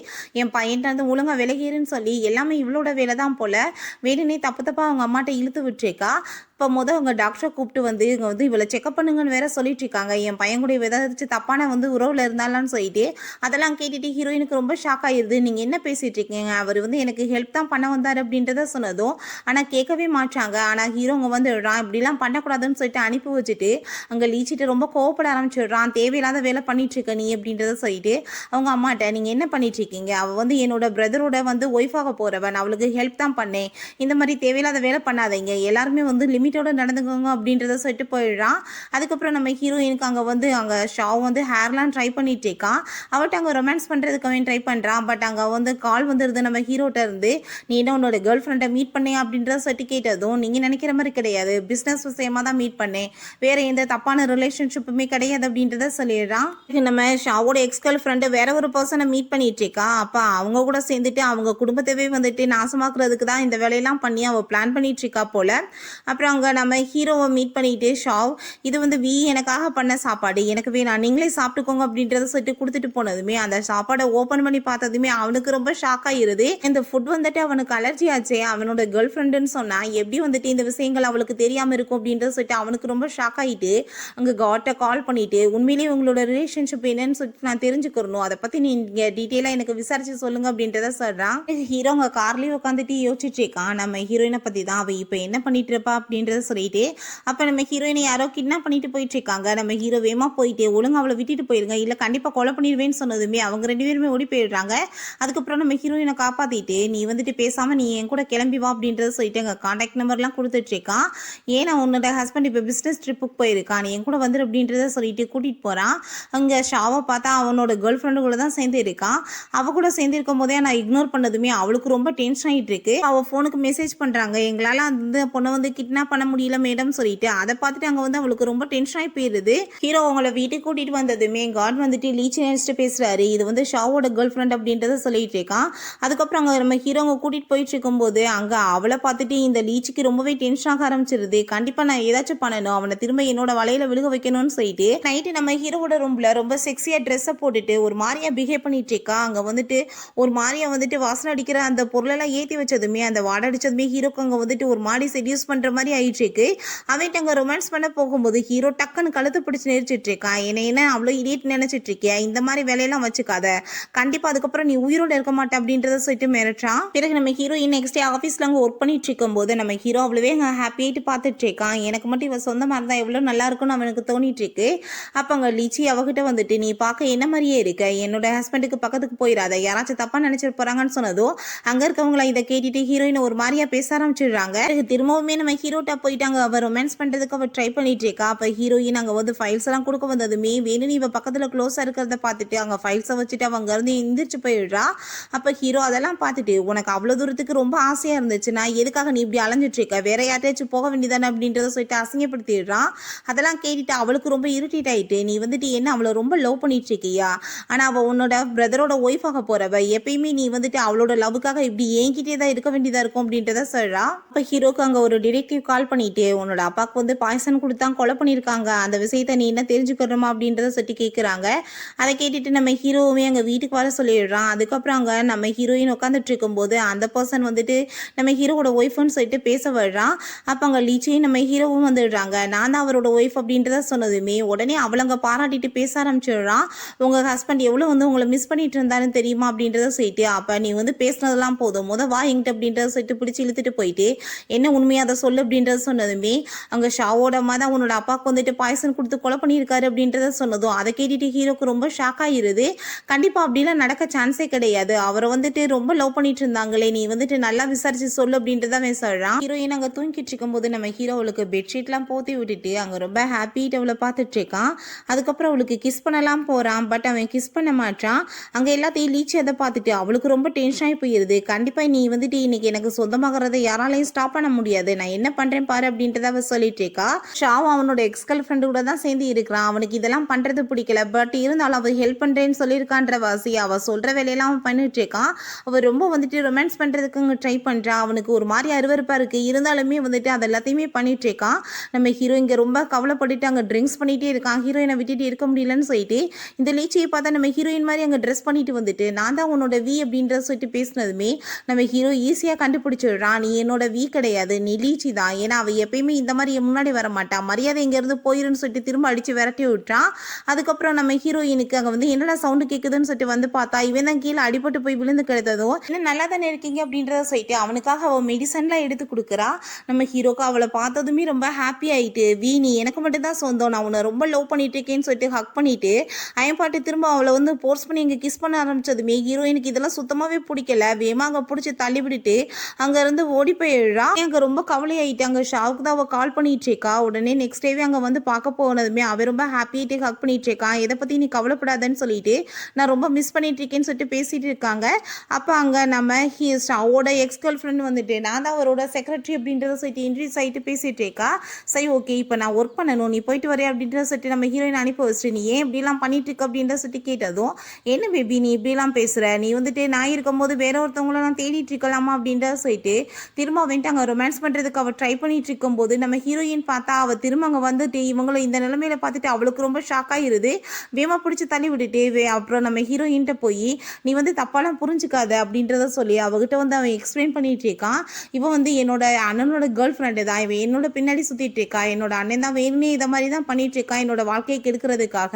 என் பையன்ட்ட இருந்து ஒழுங்கா விலகிருன்னு சொல்லி எல்லாமே இவளோட வேலை தான் போல வேணுனே தப்பு தப்பா அவங்க அம்மாட்ட இழுத்து விட்டுருக்கா. இப்போ அவங்க டாக்டரை கூப்பிட்டு வந்து இவங்க வந்து இவளை செக்அப் பண்ணுங்கன்னு வேற சொல்லிட்டு இருக்காங்க. என் பையன் கூட ஏதாச்சும் தப்பான வந்து உறவில் இருந்தாலான்னு சொல்லிட்டு அதெல்லாம் கேட்டுட்டு ஹீரோயினுக்கு ரொம்ப ஷாக் ஆயிடுது. நீங்கள் என்ன பேசிட்டு இருக்கீங்க, அவர் வந்து எனக்கு ஹெல்ப் தான் பண்ண வந்தார் அப்படின்றத சொன்னதும் ஆனால் கேட்கவே மாட்டாங்க. ஆனால் ஹீரோங்க வந்து இப்படிலாம் பண்ணக்கூடாதுன்னு சொல்லிட்டு அனுப்பி வச்சுட்டு அங்கே லீச்சிட்டு ரொம்ப கோவப்பட ஆரம்பிச்சிடுறான். தேவையில்லாத வேலை பண்ணிட்டு இருக்க நீ அப்படின்றத சொல்லிட்டு அவங்க அம்மாட்ட நீங்கள் என்ன பண்ணிட்டு இருக்கீங்க, அவள் வந்து என்னோட பிரதரோட வந்து ஒய்ஃபாக போகிறவன், அவளுக்கு ஹெல்ப் தான் பண்ணேன், இந்த மாதிரி தேவையில்லாத வேலை பண்ணாதீங்க, எல்லாருமே வந்து லிமிட்டோட நடந்துக்கோங்க அப்படின்றத சொல்லிட்டு போயிடுறான். அதுக்கப்புறம் நம்ம ஹீரோயினுக்கு அங்கே வந்து அங்கே ஷாவ் வந்து ஹேர்லாம் ட்ரை பண்ணிட்டு இருக்கான். அவட்ட அங்கே ரொமான்ஸ் பண்ணுறதுக்கு அவன் ட்ரை பண்ணுறான். பட் அங்கே வந்து கால் வந்துடுது நம்ம ஹீரோட்ட இருந்து, நீ என்ன உன்னோட கேர்ள் ஃப்ரெண்டை மீட் பண்ணேன் அப்படின்றத சொல்லிட்டு கேட்டதும் நீங்கள் நினைக்கிற மாதிரி கிடையாது, பிஸ்னஸ் விஷயமாக தான் மீட் பண்ணேன், வேறு எந்த தப்பான ரிலேஷன்ஷிப்புமே கிடையாது அப்படின்றத சொல்லிடுறான். நம்ம ஷாவோட எக்ஸ் கேர்ள் ஃப்ரெண்டு வேற ஒரு பர்சனை மீட் பண்ணிட்டு இருக்கா. அப்போ அவங்க கூட சேர்ந்துட்டு அவங்க குடும்பத்தவே வந்துட்டு நாசமாக்குறதுக்கு தான் இந்த வேலையெல்லாம் பண்ணி அவள் பிளான் பண்ணிட்டு இருக்கா போல. அப்புறம் அங்கே நம்ம ஹீரோவை மீட் பண்ணிட்டு ஷாவ் இது வந்து எனக்காக பண்ண சாப்பாடு, எனக்கு வேணாம் நீங்களே சாப்பிட்டுக்கோங்க அப்படின்றத சொல்லிட்டு கொடுத்துட்டு போனதுமே அந்த சாப்பாடை ஓப்பன் பண்ணி பார்த்ததுமே அவனுக்கு ரொம்ப ஷாக் ஆயிருது. இந்த ஃபுட் வந்துட்டு அவனுக்கு அலர்ஜி ஆச்சே, அவனோட கேர்ள் ஃப்ரெண்டுன்னு சொன்னா எப்படி வந்துட்டு இந்த விஷயங்கள் அவளுக்கு தெரியாமல் இருக்கும் அப்படின்றத சொல்லிட்டு அவனுக்கு ரொம்ப ஷாக் ஆகிட்டு அங்கே காட்டை கால் பண்ணிட்டு உண்மையிலேயே உங்களோட ரிலேஷன்ஷிப் என்னன்னு சொல்லிட்டு நான் தெரிஞ்சுக்கணும், அதை பற்றி நீங்கள் டீட்டெயிலாக எனக்கு விசாரிச்சு சொல்லுங்க அப்படின்றத சொல்கிறான். ஹீரோ அங்கே கார்லேயே உட்காந்துட்டு யோசிச்சுட்டு இருக்கான் நம்ம ஹீரோயினை பற்றி தான், அவள் இப்போ என்ன பண்ணிட்டு இருப்பா அப்படின்றத சொல்லிட்டு அப்போ நம்ம ஹீரோயினை யாரோ கிட்னாப் பண்ணிட்டு போயிட்டு இருக்காங்க. நம்ம ஹீரோ வேமா போயிட்டு ஒழுங்கு அவளை விட்டுட்டு போயிருங்க, இல்லை கண்டிப்பாக கொலை பண்ணிடுவேன்னு சொன்னதுமே அவங்க ரெண்டு பேருமே ஓடி போயிடுறாங்க. அதுக்கப்புறம் நம்ம ஹீரோயினை காப்பாற்றிட்டு நீ வந்துட்டு பேசாமல் நீ என் கூட கிளம்பி வா அப்படின்றத சொல்லிட்டு அங்கே கான்டாக்ட் நம்பர்லாம் கொடுத்துட்டு இருக்கான். ஏன்னா உன்னோட ஹஸ்பண்ட் இப்போ பிஸ்னஸ் ட்ரிப்புக்கு போயிருக்கான், நீ என் கூட வந்துரு அப்படின்றத சொல்லிட்டு கூட்டிகிட்டு போகிறான். அங்கே ஷாவை பார்த்தா அவனோட கேர்ள் ஃப்ரெண்டு கூட தான் சேர்ந்து இருக்கான். அவள் கூட சேர்ந்து இருக்கும் போதே நான் இக்னோர் பண்ணதுமே அவளுக்கு ரொம்ப டென்ஷன் ஆகிட்டு இருக்கு. அவள் ஃபோனுக்கு மெசேஜ் பண்ணுறாங்க, எங்களால் அந்த பொண்ணை வந்து கிட்னாப் பண்ண முடியல மேடம் சொல்லிட்டு. அதை பார்த்துட்டு அங்கே வந்து அவளுக்கு ரொம்ப டென்ஷன் ஆகி போயிடுது. ஹீரோ அவங்கள வீட்டுக்கு கூட்டிகிட்டு வந்ததுமே காட் வந்துட்டு லீச்சி நினைச்சிட்டு பேசுகிறாரு, இது வந்து ஷாவோட கேர்ள் ஃப்ரெண்ட் அப்படின்றத சொல்லிட்டு இருக்கான். அதுக்கப்புறம் அங்கே நம்ம ஹீரோங்க கூட்டிகிட்டு போயிட்டு இருக்கும்போது அங்கே அவளை பார்த்துட்டு இந்த லீச்சுக்கு ரொம்பவே டென்ஷன் ஆக ஆரம்பிச்சிருது. கண்டிப்பாக நான் ஏதாச்சும் பண்ணணும், அவனை திரும்ப என்னோட வலையில விழுக வைக்கணும்னு சொல்லிட்டு நைட்டு நம்ம ஹீரோவோட ரூமில் ரொம்ப செக்ஸியாக ட்ரெஸ்ஸை போட்டுட்டு ஒரு மாதிரியா பிஹேவ் பண்ணிட்டு இருக்கா. அங்கே வந்துட்டு ஒரு மாதிரியா வந்துட்டு வாசனை அடிக்கிற அந்த பொருளெல்லாம் ஏற்றி வச்சதுமே அந்த வாடை அடிச்சதுமே ஹீரோக்கு அங்கே வந்துட்டு ஒரு மாதிரி செடியூஸ் பண்ணுற மாதிரி ஆயிட்டு இருக்கு. அவன்கிட்ட அங்கே ரொமான்ஸ் பண்ண போகும்போது ஹீரோ டக்குன்னு கழுத்து பிடிச்சி நெரிச்சிட்டு இருக்கான். என்ன அவ்வளோ இடியட் நினைச்சிட்டு இருக்கியா, இந்த மாதிரி வேலையெல்லாம் வச்சுக்காத, கண்டிப்பா அதுக்கப்புறம் நீ உயிரோட இருக்க மாட்டே அப்படின்றத சொல்லிட்டு மிரட்டான். பிறகு நம்ம ஹீரோயின் நெக்ஸ்ட் டே ஆஃபீஸ்ல அங்கே ஒர்க் பண்ணிட்டு இருக்கும் போது நம்ம ஹீரோ அவ்வளவே அங்கே ஹாப்பியாயிட்டு பார்த்துட்டு இருக்கான். எனக்கு மட்டும் இவன் சொந்தமாக இருந்தால் எவ்வளோ நல்லா இருக்கும்னு அவனுக்கு தோணிட்டு இருக்கு. அப்போ அங்கே லீச்சி அவகிட்ட வந்துட்டு நீ பார்க்க என்ன மாதிரியே இருக்க, என்னோட ஹஸ்பண்டுக்கு பக்கத்துக்கு போயிடாத, யாராச்சும் தப்பா நினைச்சிட்டு போறாங்கன்னு சொன்னதும் அங்கே இருக்கவங்கள இதை கேட்டுட்டு ஹீரோயின் ஒரு மாதிரியா பேச ஆரம்பிச்சிடுறாங்க. திரும்பவுமே நம்ம ஹீரோட்டா போயிட்டாங்க அவர் ரொமான்ஸ் பண்ணுறதுக்கு அவர் ட்ரை பண்ணிட்டு இருக்கா. அப்போ ஹீரோயின் அங்கே வந்து ஃபைல்ஸ் எல்லாம் கொடுக்க வந்ததுமே வேணும் இவ பக்கத்தில் க்ளோஸாக இருக்கிறத பார்த்துட்டு அங்கே ஃபைல்ஸை வச்சுட்டு அவங்க இருந்து எந்திரிச்சு போயிடுறா. அப்போ ஹீரோ அதெல்லாம் பார்த்துட்டு உனக்கு அவ்வளோ தூரத்துக்கு ரொம்ப ஆசையாக இருந்துச்சுன்னா எதுக்காக நீ இப்படி அலைஞ்சிட்டு இருக்க, வேற யார்ட்டாச்சும் போக வேண்டியதானே அப்படின்றத சொல்லிட்டு அசிங்கப்படுத்திடுறான். அதெல்லாம் கேட்டுட்டு அவளுக்கு ரொம்ப இரிட்டேட் ஆகிட்டு நீ வந்துட்டு என்ன அவளை ரொம்ப லவ் பண்ணிட்டு இருக்கியா, ஆனால் அவள் உன்னோட பிரதரோட ஒய்ஃபாக போகிறவ, எப்பயுமே நீ வந்துட்டு அவளோட லவ்வுக்காக இப்படி என்கிட்டே தான் இருக்க வேண்டியதாக இருக்கும் அப்படின்றத சொல்கிறா. அப்போ ஹீரோக்கு அங்கே ஒரு டிடெக்டிவ் கால் பண்ணிட்டு உன்னோட அப்பாவுக்கு வந்து பாய்சன் கொடுத்தா கொலை பண்ணியிருக்காங்க, அந்த விஷயத்தை நீ என்ன தெரிஞ்சுக்கணுமா அப்படின்றத சொல்லி கேட்குறாங்க. அதை கேட்டுட்டு நம்ம ஹீரோவுமே அங்கே வீட்டுக்கு வர சொல்லிடுறான். அதுக்கப்புறம் அங்கே நம்ம ஹீரோயின் உட்காந்துட்டு இருக்கும்போது அந்த பர்சன் வந்துட்டு நம்ம ஹீரோவோட ஒய்ஃப்னு சொல்லிட்டு பேச வர்றான். அப்போ அங்கே லீச்சியும் நம்ம ஹீரோவும் வந்துடுறாங்க. நான் தான் அவரோட ஒய்ஃப் அப்படின்றத சொன்னதுமே உடனே அவளங்க பாராட்டிட்டு பேச ஆரம்பிச்சிடுறான். உங்கள் ஹஸ்பண்ட் எவ்வளோ வந்து உங்களை மிஸ் பண்ணிட்டு இருந்தாருன்னு தெரியுமா அப்படின்றத சொல்லிட்டு, அப்போ நீ வந்து பேசினதெல்லாம் போதும், வா என்கிட்ட அப்படின்றத சொல்லிட்டு பிடிச்சி இழுத்துட்டு போயிட்டு என்ன உண்மையாக அதை சொல்லு அப்படின்றத சொன்னதுமே அங்கே ஷாவோட அம்மா தான் உன்னோட அப்பாவுக்கு வந்துட்டு பாய்சன் கொடுத்து கொலை பண்ணியிருக்காரு அப்படின்றத சொன்னதும் அதை கேட்டுட்டு ஹீரோக்கு ரொம்ப ஷாக் ஆகிருது. கண்டிப்பாக அப்படிலாம் நடக்க சான்ஸே கிடையாது, அவரை வந்துட்டு ரொம்ப லவ் பண்ணிட்டு இருந்தாங்களே, நீ வந்துட்டு நல்லா விசாரிச்சு சொல்லு அப்படின்றத அவன் சொல்கிறான். ஹீரோயின் அங்கே தூங்கிட்டு இருக்கும்போது நம்ம ஹீரோ அவளுக்கு பெட்ஷீட்லாம் போத்தி விட்டுட்டு அங்கே ரொம்ப ஹாப்பிட்டு அவளை பார்த்துட்டு இருக்கான். அதுக்கப்புறம் அவளுக்கு கிஸ் பண்ணலாம் போகிறான். பட் அவன் கிஸ் பண்ண மாட்டான். அங்கே எல்லாத்தையும் லீச்சி அதை பார்த்துட்டு அவளுக்கு ரொம்ப டென்ஷன் ஆகி போயிடுது. கண்டிப்பாக நீ வந்துட்டு இன்னைக்கு எனக்கு சொந்தமாகறதை யாராலையும் ஸ்டாப் பண்ண முடியாது, நான் என்ன பண்ணுறேன் பாரு அப்படின்றத அவள் சொல்லிட்டு இருக்கா. ஷாவ் அவனோட எக்ஸ் கேர்ள் ஃப்ரெண்டு கூட தான் சேர்ந்து இருக்கிறான். அவனுக்கு இதெல்லாம் பண்ணுறது பிடிக்கல. பட் இருந்தாலும் அவள் ஹெல்ப் பண்ணுறேன்னு சொல்லியிருக்கான்ற வாசி அவள் சொல்கிற வேலையெல்லாம் அவன் பண்ணிட்டு இருக்கான். அவள் ரொம்ப வந்துட்டு ரொமான்ஸ் பண்ணுறதுக்கு அங்கே ட்ரை பண்ணுறான். அவனுக்கு ஒரு மாதிரி அருவருப்பாக இருக்குது. இருந்தாலுமே வந்துட்டு அது எல்லாத்தையுமே பண்ணிட்டு இருக்கான். நம்ம ஹீரோ இங்கே ரொம்ப கவலைப்பட்டுட்டு அங்கே ட்ரிங்க்ஸ் பண்ணிகிட்டே இருக்கான். ஹீரோயினை விட்டுட்டு இருக்க முடியலன்னு சொல்லிட்டு இந்த லீச்சியை பார்த்தா நம்ம ஹீரோயின் மாதிரி அங்கே ட்ரெஸ் பண்ணிட்டு வந்துட்டு நான் தான் உன்னோட வி அப்படின்றத சொல்லிட்டு பேசினதுமே நம்ம ஹீரோ ஈஸியாக கண்டுபிடிச்சிடுறான். நீ என்னோட வி கிடையாது, நீ லீச்சி தான். ஏன்னா அவள் எப்பயுமே இந்த மாதிரி முன்னாடி வர மாட்டான், மரியாதை இங்கேருந்து போயிருன்னு சொல்லிட்டு திரும்ப அடித்து விரட்டி விட்டுறான். அதுக்கப்புறம் நம்ம ஹீரோயினுக்கு அங்கே வந்து என்னடா சவுண்டு கேட்குதுன்னு சொல்லிட்டு வந்து பார்த்தா இவன் தான் கீழே அடிபட்டு போய் விழுந்து கிடந்ததும் என்ன நல்லா தானே இருக்கீங்க அப்படின்றத சொல்லிட்டு அவனுக்காக அவள் மெடிசன்லாம் எடுத்து கொடுக்குறா. நம்ம ஹீரோக்கு அவளை பார்த்ததுமே ரொம்ப ஹாப்பி ஆகிட்டு, வி நீ எனக்கு மட்டும் தான் சொந்தம், நான் உன்னை ரொம்ப லவ் பண்ணிட்டு இருக்கேன்னு சொல்லிட்டு ஹக் பண்ணிட்டு பாட்டு திரும்ப அவளை வந்து போர்ஸ் பண்ணி இங்கே கிஸ் பண்ண ஆரம்பிச்சதுமே ஹீரோயினுக்கு இதெல்லாம் சுத்தமாகவே பிடிக்கல. வேமா அங்கே பிடிச்சி தள்ளி விட்டுட்டு அங்கேருந்து ஓடி போயிடுறா. அங்கே ரொம்ப கவலையாயிட்டு அங்கே ஷாவுக்கு தான் அவள் கால் பண்ணிட்டு இருக்கா. உடனே நெக்ஸ்ட் டேவே அங்கே வந்து பார்க்க போனதுமே அவன் ரொம்ப ஹாப்பியாகிட்டு ஹக் பண்ணிட்டு இருக்கான். எதை பற்றி நீ கவலைப்படாதன்னு சொல்லிட்டு நான் ரொம்ப மிஸ் பண்ணிட்டு இருக்கேன்னு சொல்லிட்டு பேசிட்டு இருக்காங்க. அப்போ அங்கே நம்ம ஷாவோட எக்ஸ் கேர்ள் ஃப்ரெண்ட் வந்துட்டு நான் தான் அவரோட செக்ரட்டரி அப்படின்றத சொல்லிட்டு இன்ட்ரடியூஸ் ஆகிட்டு பேசிட்டு இருக்கா. சரி ஓகே இப்போ நான் ஒர்க் பண்ணணும், நீ போயிட்டு வரேன் அப்படின்றத சொல்லிட்டு நம்ம ஹீரோயின் அனுப்பி வச்சுட்டு நீ ஏன் இப்படிலாம் பண்ணிட்டு இருக்க அப்படின்ற சொல்லிட்டு கேட்டதும் என்ன பேபி நீ இப்படிலாம் பேசுகிற, நீ வந்துட்டு நான் இருக்கும்போது வேற ஒருத்தவங்கள நான் தேடிட்டு இருக்கலாமா அப்படின்றத சொல்லிட்டு திரும்ப வந்துட்டு அங்கே ரொமான்ஸ் பண்ணுறதுக்கு அவள் ட்ரை பண்ணிட்டு இருக்கும்போது நம்ம ஹீரோயின் பார்த்தா அவள் திரும்ப அங்கே வந்துட்டு இவங்களும் இந்த நிலைமையில பார்த்துட்டு அவளுக்கு ரொம்ப ஷாக் ஆகிருது. வேமா பிடிச்சி தள்ளி விட்டுட்டு அப்புறம் நம்ம ஹீரோயின்ட்ட போய் நீ வந்து தப்பாலாம் புரிஞ்சுக்காத அப்படின்றத சொல்லி அவகிட்ட வந்து அவன் எக்ஸ்பிளைன் பண்ணிட்டு இருக்கான். இவன் வந்து என்னோட அண்ணனோட கேர்ள் ஃப்ரெண்டு தான், இவன் என்னோட பின்னாடி சுற்றிட்டு இருக்கா, என்னோட அண்ணன் தான் வேணுனே இதை மாதிரி தான் பண்ணிட்டு இருக்கான் என்னோட வாழ்க்கையை கெடுக்கிறதுக்காக,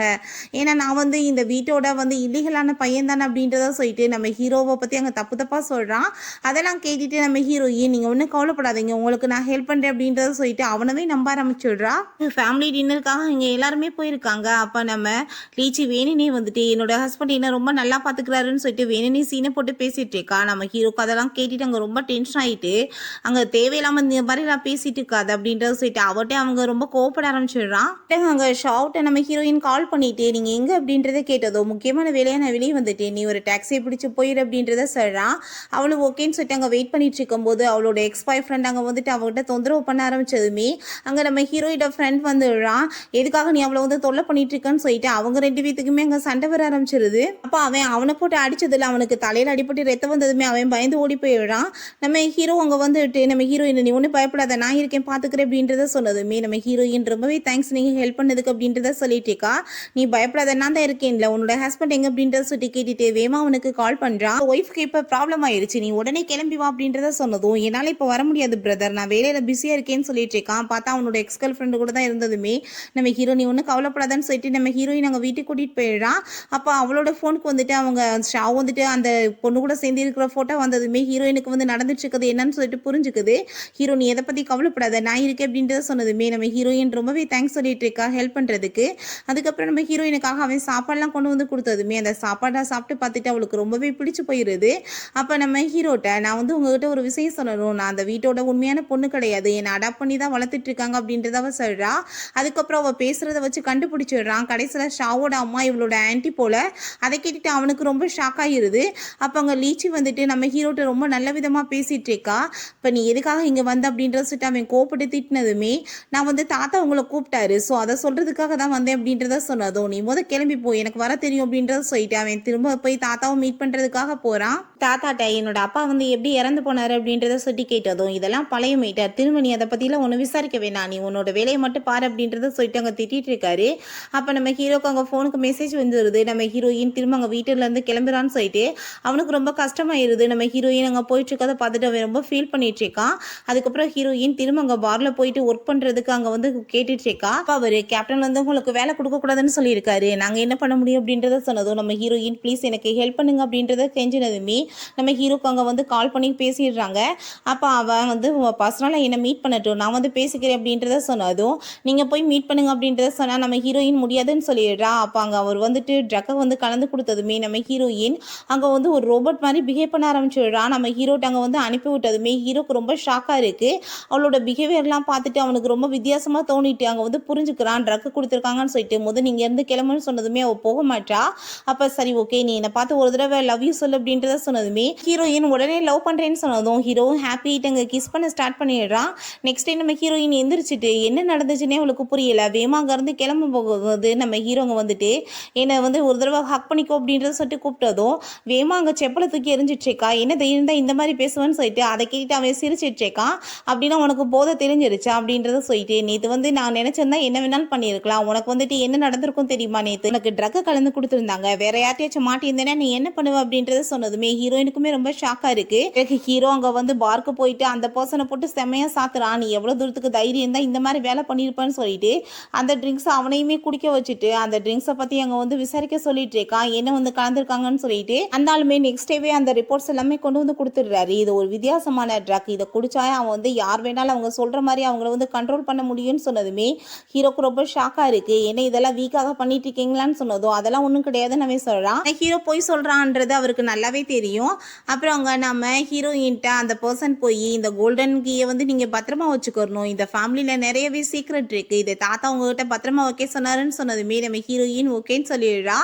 ஏன்னா நான் வந்து இந்த வீட்டோட வந்து இல்லீகலான பையன் தானே அப்படின்றத சொல்லிட்டு நம்ம ஹீரோவை பற்றி அங்கே தப்பு தப்பாக சொல்கிறான். அதெல்லாம் கேட்டுட்டு நம்ம ஹீரோயின் நீங்கள் ஒன்றும் கவலைப்படாதீங்க, உங்களுக்கு நான் ஹெல்ப் பண்ணுறேன் அப்படின்றத சொல்லிட்டு அவனவே நம்ப ஆரம்பிச்சுடுறா. ஃபேமிலி டின்னருக்காக இங்கே எல்லாருமே போயிருக்காங்க. அப்போ நம்ம லீச்சி வேணுனே வந்துட்டு என்னோட ஹஸ்பண்ட் என்ன ரொம்ப நல்லா பார்த்துக்கிறாருன்னு சொல்லிட்டு வேணுனே சீனை போட்டு பேசிகிட்டு இருக்கா. நம்ம ஹீரோக்கு அதெல்லாம் கேட்டுட்டு அங்கே ரொம்ப டென்ஷன் ஆகிட்டு அங்கே தேவையில்லாமல் இந்த மாதிரி நான் பேசிட்டு இருக்காது அப்படின்றத சொல்லிட்டு அவட்டே அவங்க ரொம்ப கோவப்பட ஆரம்பிச்சிடுறான். அங்கே ஷார்ட்டை நம்ம ஹீரோயின் கால் பண்ணிட்டு நீங்கள் எங்கே அப்படின்றத கேட்டதோ முக்கியமான வேலையை நான் வெளியே வந்துட்டு நீ ஒரு டாக்ஸியை பிடிச்சி போயிடு அப்படின்றத சொல்கிறான். அவளும் ஓகேன்னு சொல்லிட்டு அங்கே வெயிட் பண்ணிட்டு இருக்கும்போது அவளோட எக்ஸ் பாய் ஃப்ரெண்ட் அங்கே வந்துட்டு அவங்ககிட்ட தொந்தரவு பண்ண ஆரம்பிச்சதுமே அங்கே நம்ம ஹீரோயிட ஃப்ரெண்ட் வந்துடுறான். எதுக்காக நீ அவளை வந்து தொல்லை பண்ணிட்டு இருக்கன்னு சொல்லிட்டு அவங்க ரெண்டு பேத்துக்குமே அங்கே சண்டை வர ஆரம்பிச்சிருது. அப்போ அவனை போட்டு அடிச்சதுல அவனுக்கு தலையில் அடிப்பட்டு ரத்தம் வந்ததுமே அவன் பயந்து ஓடி போயிடுறான். நம்ம ஹீரோ அங்கே வந்துட்டு நம்ம ஹீரோயின் நீ ஒன்றும் பயப்படாத நான் இருக்கேன் பார்த்துக்கிறேன் அப்படின்றத சொன்னதுமே நம்ம ஹீரோயின் ரொம்பவே தேங்க்ஸ் நீங்கள் ஹெல்ப் பண்ணதுக்கு அப்படின்றத சொல்லிட்டேக்கா. நீ பயப்படாத நான் தான் இருக்கேன்ல, உன்னோட ஹஸ்பண்ட் எங்க அப்படின்றத சொல்லி கேட்டுட்டு வேமா அவனுக்கு கால் பண்ணுறான். ஒய்ஃப்க்கு இப்போ ப்ராப்ளம் ஆயிடுச்சு, நீ உடனே கிளம்பி வா அப்படின்றத சொன்னதும் என்னால் இப்போ வர முடியாது பிரதர், நான் வேலையில் பிஸியாக இருக்கேன்னு சொல்லிட்டு இருக்கான். பார்த்தா அவனோட எக்ஸ் கேர்ள் ஃப்ரெண்டு கூட தான் இருந்ததுமே நம்ம ஹீரோ நீ ஒன்றும் கவலைப்படாதான்னு சொல்லிட்டு நம்ம ஹீரோயின் அங்கே வீட்டுக்கு கூட்டிகிட்டு போயிடுறான். அப்போ அவளோட ஃபோனுக்கு வந்துட்டு அவங்க ஷாவ் வந்துட்டு அந்த பொண்ணு கூட சேர்ந்து இருக்கிற ஃபோட்டோ வந்ததுமே ஹீரோயினுக்கு வந்து நடந்துட்டு இருக்குது என்னன்னு சொல்லிட்டு புரிஞ்சுக்குது. ஹீரோ நீ எதை பற்றி கவலைப்படாத நான் இருக்கேன் அப்படின்றத சொன்னதுமே நம்ம ஹீரோயின் ரொம்பவே தேங்க்ஸ் சொல்லிட்டு இருக்கா ஹெல்ப் பண்ணுறதுக்கு. அதுக்கப்புறம் நம்ம ஹீரோயினுக்காக அவன் சாப்பாடுலாம் கொண்டு வந்து கொடுத்ததுமே அந்த சாப்பாடை சாப்பிட்டு பார்த்துட்டு அவளுக்கு ரொம்பவே பிடிச்சி போயிடுது. அப்போ நம்ம ஹீரோட்ட நான் வந்து உங்ககிட்ட ஒரு விஷயம் சொல்லணும், நான் அந்த வீட்டோட உண்மையான பொண்ணு கிடையாது, என்னை அடாப்ட் பண்ணி தான் வளர்த்துட்டு இருக்காங்க அப்படின்றத அவள் சொல்கிறா. அதுக்கப்புறம் அவள் பேசுகிறத வச்சு கண்டுபிடிச்சிடுறான். கடைசியில் ஷாவோட அம்மா இவளோட ஆன்டி போல. அதை கேட்டுட்டு அவனுக்கு ரொம்ப ஷாக் ஆகிருது. அப்போ அங்கே லீச்சி வந்துட்டு நம்ம ஹீரோட்ட ரொம்ப நல்ல விதமாக பேசிகிட்டு இருக்கா. இப்போ நீ எதுக்காக இங்கே வந்த அப்படின்றத சொல்லிட்டு அவன் கோப்பிட்டு திட்டினதுமே நான் வந்து தாத்தா உங்களை கூப்பிட்டாரு ஸோ அதை சொல்கிறதுக்காக தான் வந்தேன் அப்படின்றத சொன்னதும் நீ கிளம்பி போய் எனக்கு வர தெரியும் அப்படின்றத சொல்லிட்டு அவன் திரும்ப போய் தாத்தாவை மீட் பண்ணுறதுக்காக போகிறான். தாத்தாட்ட என்னோட அப்பா வந்து எப்படி இறந்து போனார் அப்படின்றத சொல்லி கேட்டதும் இதெல்லாம் பழைய மீட்டர், திரும்ப நீ அதை பற்றிலாம் ஒன்று விசாரிக்க வேணாம், நீ உன்னோட வேலையை மட்டும் பாரு அப்படின்றத சொல்லிட்டு அங்கே திட்டிகிட்டு இருக்காரு. அப்போ நம்ம ஹீரோக்கு அங்கே ஃபோனுக்கு மெசேஜ் வந்துடுது. நம்ம ஹீரோயின் திரும்ப அங்கே வீட்டிலேருந்து கிளம்புறான்னு சொல்லிட்டு அவனுக்கு ரொம்ப கஷ்டமாயிருது. நம்ம ஹீரோயின் அங்கே போயிட்டு இருக்கதை பார்த்துட்டு அவன் ரொம்ப ஃபீல் பண்ணிட்டு இருக்கான். அதுக்கப்புறம் ஹீரோயின் ஹீரோயின் திரும்ப அங்கே பாரில் போயிட்டு ஒர்க் பண்ணுறதுக்கு அங்கே வந்து கேட்டுட்டு இருக்கா. அப்போ அவர் கேப்டன் வந்து உங்களுக்கு வேலை கொடுக்கக்கூடாதுன்னு சொல்லியிருக்காரு, நாங்கள் என்ன பண்ண முடியும் அப்படின்றத சொன்னதும் நம்ம ஹீரோயின் ப்ளீஸ் எனக்கு ஹெல்ப் பண்ணுங்க அப்படின்றத கெஞ்சினதுமே நம்ம ஹீரோக்கு அங்கே வந்து கால் பண்ணி பேசிடுறாங்க. அப்போ அவன் வந்து பர்சனலாக என்னை மீட் பண்ணட்டும், நான் வந்து பேசிக்கிறேன் அப்படின்றத சொன்னதும் நீங்கள் போய் மீட் பண்ணுங்க அப்படின்றத சொன்னால் நம்ம ஹீரோயின் முடியாதுன்னு சொல்லிடுறா. அப்போ அங்கே அவர் வந்துட்டு ட்ரக்கை வந்து கலந்து கொடுத்ததுமே நம்ம ஹீரோயின் அங்கே வந்து ஒரு ரோபோட் மாதிரி பிஹேவ் பண்ண ஆரம்பிச்சிடுறா. நம்ம ஹீரோட்ட அங்கே வந்து அனுப்பி விட்டதுமே ஹீரோக்கு ரொம்ப ஷாக்காக இருக்குது. அவளோட பிஹேவியர்லாம் பார்த்துட்டு அவனுக்கு ரொம்ப வித்தியாசமாக தோணிட்டு அங்கே வந்து புரிஞ்சுக்கிறான் ட்ரக்கு கொடுத்துருக்காங்கன்னு சொல்லிட்டு முதல் நீங்கள் இருந்து கிளம்புன்னு சொன்னதுமே அவள் போக மாட்டா. அப்போ சரி ஓகே நீ என்னை பார்த்து ஒரு தடவை லவ் யூ சொல்லு அப்படின்றத சொன்னதுமே ஹீரோயின் உடனே லவ் பண்ணுறேன்னு சொன்னதும் ஹீரோவும் ஹாப்பி ஆகிட்டு அங்கே கிஸ் பண்ண ஸ்டார்ட் பண்ணிடுறான். நெக்ஸ்ட் டைம் நம்ம ஹீரோயின் எந்திரிச்சிட்டு என்ன நடந்துச்சுன்னே அவளுக்கு புரியல. வேமா அங்கேருந்து கிளம்ப போகும்போது நம்ம ஹீரோங்க வந்துட்டு என்னை வந்து ஒரு தடவை ஹக் பண்ணிக்கோ அப்படின்றத சொல்லிட்டு கூப்பிட்டதும் வேமா அங்கே செப்பலை தூக்கி எரிஞ்சிட்ருக்கா. என்ன தைரியம் தான் இந்த மாதிரி பேசுவேன்னு சொல்லிட்டு அதை கேட்டுட்டு அவன் சிரிச்சிட்ருக்கான். அப்படின்னா உனக்கு போதை தெரிஞ்சிருச்சா அப்படின்றத சொல்லிட்டு நேற்று வந்து நான் நினைச்சிருந்தா என்ன வேணாலும் பண்ணியிருக்கலாம், உனக்கு வந்துட்டு என்ன நடந்திருக்கும் தெரியுமா, நேற்று எனக்கு ட்ரக்கை கலந்து கொடுத்துருந்தாங்க, வேற யார்ட்டையாச்சும் மாட்டியிருந்தேன்னா நீ என்ன பண்ணுவ அப்படின்றத சொன்னதுமே ஹீரோயினுக்குமே ரொம்ப ஷாக்காக இருக்கு. எனக்கு ஹீரோ அங்கே வந்து பார்க்கு போயிட்டு அந்த பர்சனை போட்டு செம்மையாக சாத்துறான், நீ எவ்வளோ தூரத்துக்கு தைரியம் தான் இந்த மாதிரி வேலை பண்ணியிருப்பான்னு சொல்லிட்டு அந்த ட்ரிங்க்ஸை அவனையுமே குடிக்க வச்சுட்டு அந்த ட்ரிங்க்ஸை பற்றி அங்கே வந்து விசாரிக்க சொல்லிட்டு இருக்கான், என்ன வந்து கலந்துருக்காங்கன்னு சொல்லிட்டு. அந்த ஆளுமே நெக்ஸ்ட் டேவே அந்த ரிப்போர்ட்ஸ் எல்லாமே கொண்டு வந்து கொடுத்துடுறாரு. இது ஒரு வித்தியாசமான ட்ரக், இதை குடிச்சா அவன் வந்து யார் வேணாலும் அவங்க சொல்கிற மாதிரி அவங்கள வந்து கண்ட்ரோல் பண்ண முடியும்னு சொன்னதுமே ஹீரோக்கு ரொம்ப ஷாக்காக இருக்குது. என்ன இதெல்லாம் வீக்காக பண்ணிட்டு இருக்கீங்களான்னு சொன்னதும் அதெல்லாம் ஒன்றும் கிடையாதுன்னு அவன் சொல்கிறான். ஹீரோ போய் சொல்கிறான்றது அவருக்கு நல்லாவே தெரியும். அப்புறம் அங்கே நம்ம ஹீரோயின்ட்ட அந்த பர்சன் போய் இந்த கோல்டன் கீயை வந்து நீங்கள் பத்திரமா வச்சுக்கணும், இந்த ஃபேமிலியில் நிறையவே சீக்ரெட் இருக்குது, இதை தாத்தா உங்ககிட்ட பத்திரமா ஓகே சொன்னாருன்னு சொன்னதுமே நம்ம ஹீரோயின் ஓகேன்னு சொல்லிடுறா.